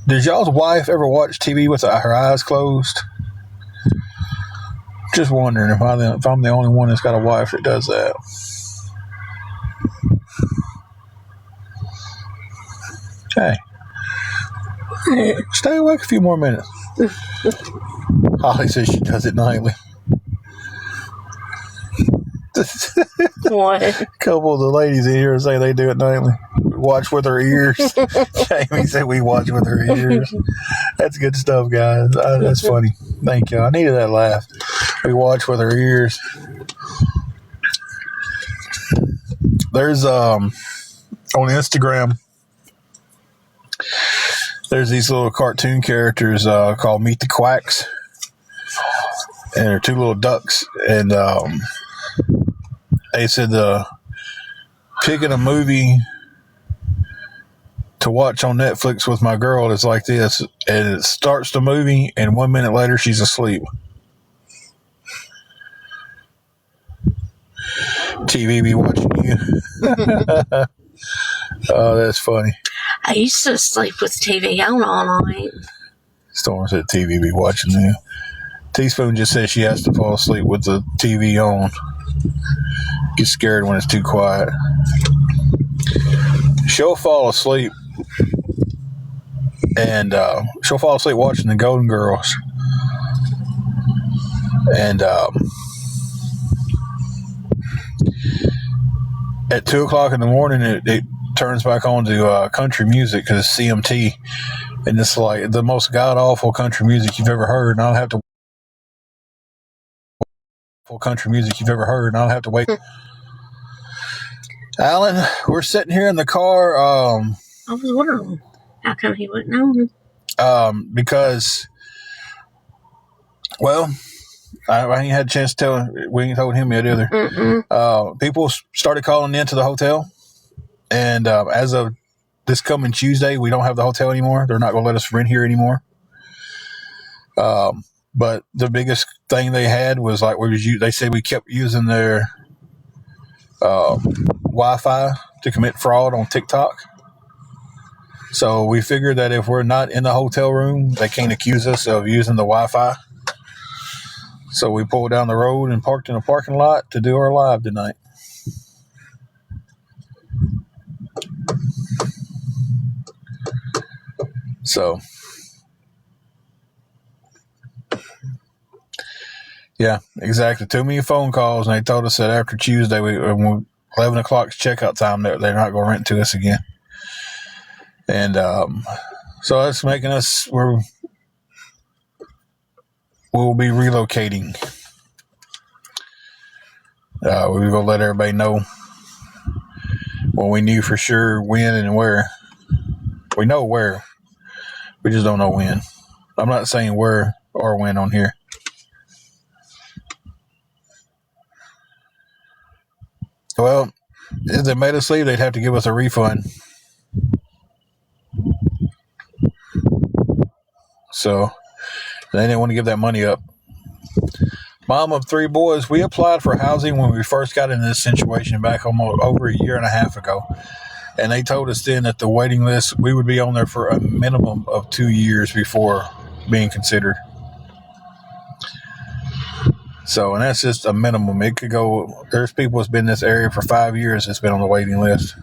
Does y'all's wife ever watch TV with her eyes closed? Just wondering if I'm the only one that's got a wife that does that. Hey. Stay awake a few more minutes. Holly says she does it nightly.
What?
A couple of the ladies in here say they do it nightly. Watch with her ears. Jamie said we watch with her ears. That's good stuff, guys. That's funny. Thank you. I needed that laugh. We watch with our ears. There's on Instagram, there's these little cartoon characters called Meet the Quacks, and they're two little ducks, and they said picking a movie to watch on Netflix with my girl is like this, and it starts the movie, and 1 minute later she's asleep. TV be watching you. Oh, that's funny.
I used to sleep with TV on all night.
Storm said TV be watching you. Teaspoon just says she has to fall asleep with the TV on. Gets scared when it's too quiet. She'll fall asleep, and she'll fall asleep watching the Golden Girls. And at 2 o'clock in the morning, it turns back on to country music because it's CMT, and it's like the most god awful country music you've ever heard. And I don't have to wait. Alan, we're sitting here in the car.
I was wondering how come he wouldn't know.
Because, well, I ain't had a chance to tell him. We ain't told him yet either. People started calling into the hotel, and as of this coming Tuesday, we don't have the hotel anymore. They're not going to let us rent here anymore. But the biggest thing they had was like they said we kept using their Wi-Fi to commit fraud on TikTok. So we figured that if we're not in the hotel room, they can't accuse us of using the Wi-Fi. So we pulled down the road and parked in a parking lot to do our live tonight. So, yeah, exactly. Too many phone calls, and they told us that after Tuesday, 11 o'clock's checkout time, they're not going to rent to us again. And so that's making us, we'll be relocating. We're going to let everybody know when we knew for sure when and where. We know where. We just don't know when. I'm not saying where or when on here. Well, if they made us leave, they'd have to give us a refund. So they didn't want to give that money up. Mom of 3 boys, we applied for housing when we first got into this situation back almost over a year and a half ago. And they told us then that the waiting list, we would be on there for a minimum of 2 years before being considered. So, and that's just a minimum. It could go, there's people that's been in this area for 5 years that's been on the waiting list.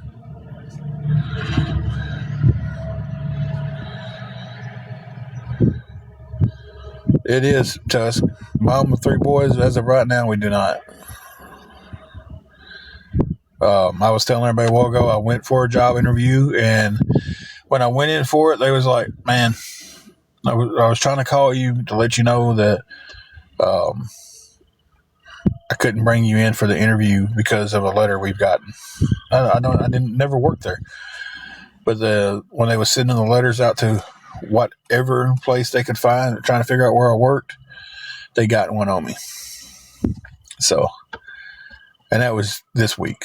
It is, Tusk. Mom of 3 boys, as of right now, we do not. I was telling everybody a while ago, I went for a job interview, and when I went in for it, they was like, man, I was trying to call you to let you know that I couldn't bring you in for the interview because of a letter we've gotten. I didn't never work there, but when they was sending the letters out to whatever place they could find, trying to figure out where I worked, they got one on me. So, and that was this week.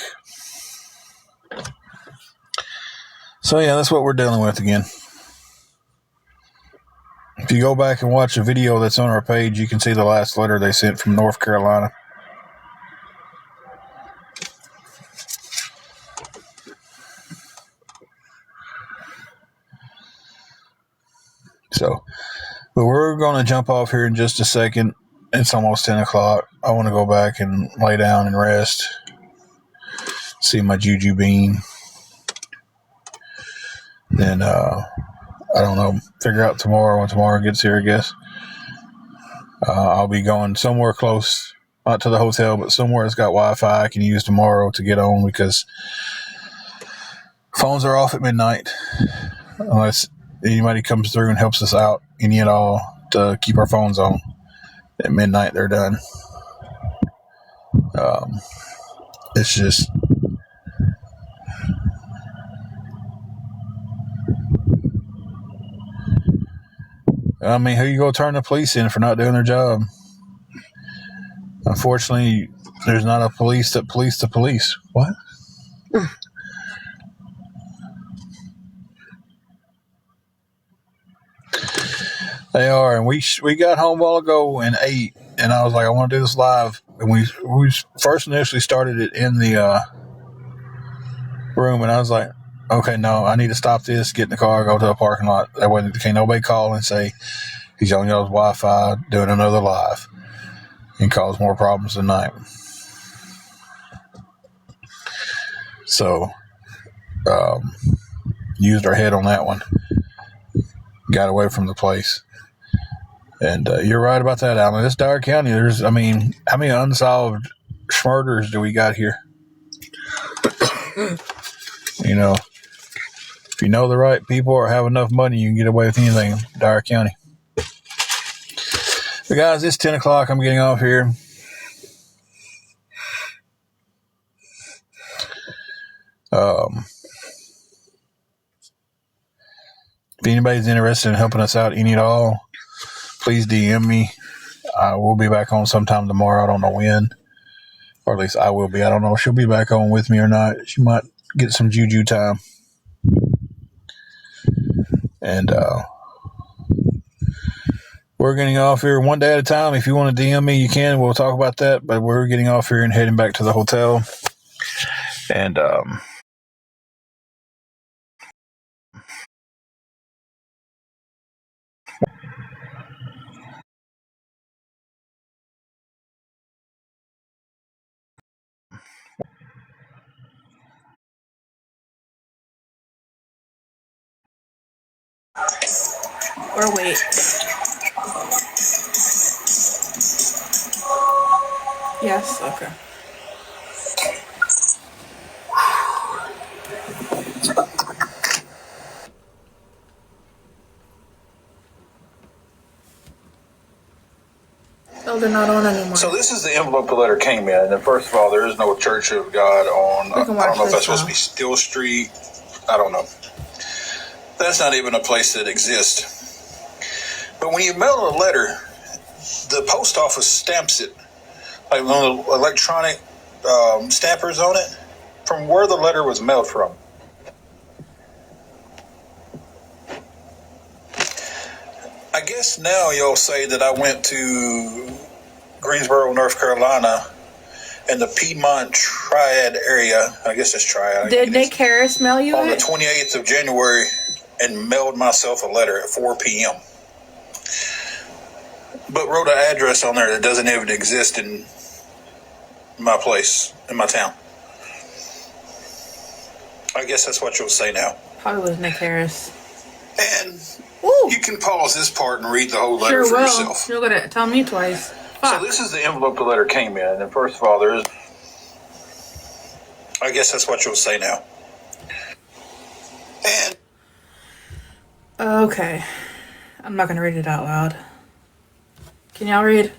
So yeah, that's what we're dealing with again. If you go back and watch a video that's on our page, you can see the last letter they sent from North Carolina. So, but we're going to jump off here in just a second. It's almost 10 o'clock. I want to go back and lay down and rest. See my juju bean. Then, I don't know, figure out tomorrow when tomorrow gets here, I guess. I'll be going somewhere close, not to the hotel, but somewhere that's got Wi-Fi I can use tomorrow to get on, because phones are off at midnight. Unless anybody comes through and helps us out, any and all, to keep our phones on. At midnight, they're done. It's just... I mean, who you going to turn the police in for not doing their job? Unfortunately, there's not a police that police the police. What? They are, and we got home a while ago and ate, and I was like, I want to do this live. And we first initially started it in the room, and I was like, okay, no, I need to stop this, get in the car, go to a parking lot. That way, can't nobody call and say he's on y'all's Wi-Fi doing another live and cause more problems tonight. So, used our head on that one. Got away from the place. And you're right about that, Alan. This Dyer County, how many unsolved murders do we got here? You know, if you know the right people or have enough money, you can get away with anything in Dyer County. But guys, it's 10 o'clock. I'm getting off here. If anybody's interested in helping us out any at all, please DM me. We'll be back on sometime tomorrow. I don't know when. Or at least I will be. I don't know if she'll be back on with me or not. She might get some juju time. And we're getting off here one day at a time. If you want to DM me, you can. We'll talk about that. But we're getting off here and heading back to the hotel. And
Or wait. Yes? Okay. Oh, they're not on anymore.
so this is the envelope the letter came in. And first of all, there is no Church of God on, I don't know if that's supposed to be Still Street. I don't know. That's not even a place that exists. But when you mail a letter, the post office stamps it, like one of the electronic stampers on it, from where the letter was mailed from. I guess now y'all say that I went to Greensboro, North Carolina, in the Piedmont Triad area. I guess it's Triad.
Did Nick Harris mail you
on
it?
the 28th of January and mailed myself a letter at 4 p.m. But wrote an address on there that doesn't even exist in my place, in my town. I guess that's what you'll say now.
Probably was Nick Harris.
And
Ooh.
you can pause this part and read the whole letter for yourself.
You're going to tell me twice.
So this is the envelope the letter came in. And first of all, there is... I guess that's what you'll say now. And...
Okay.
I'm not going to read it out loud. Can y'all read?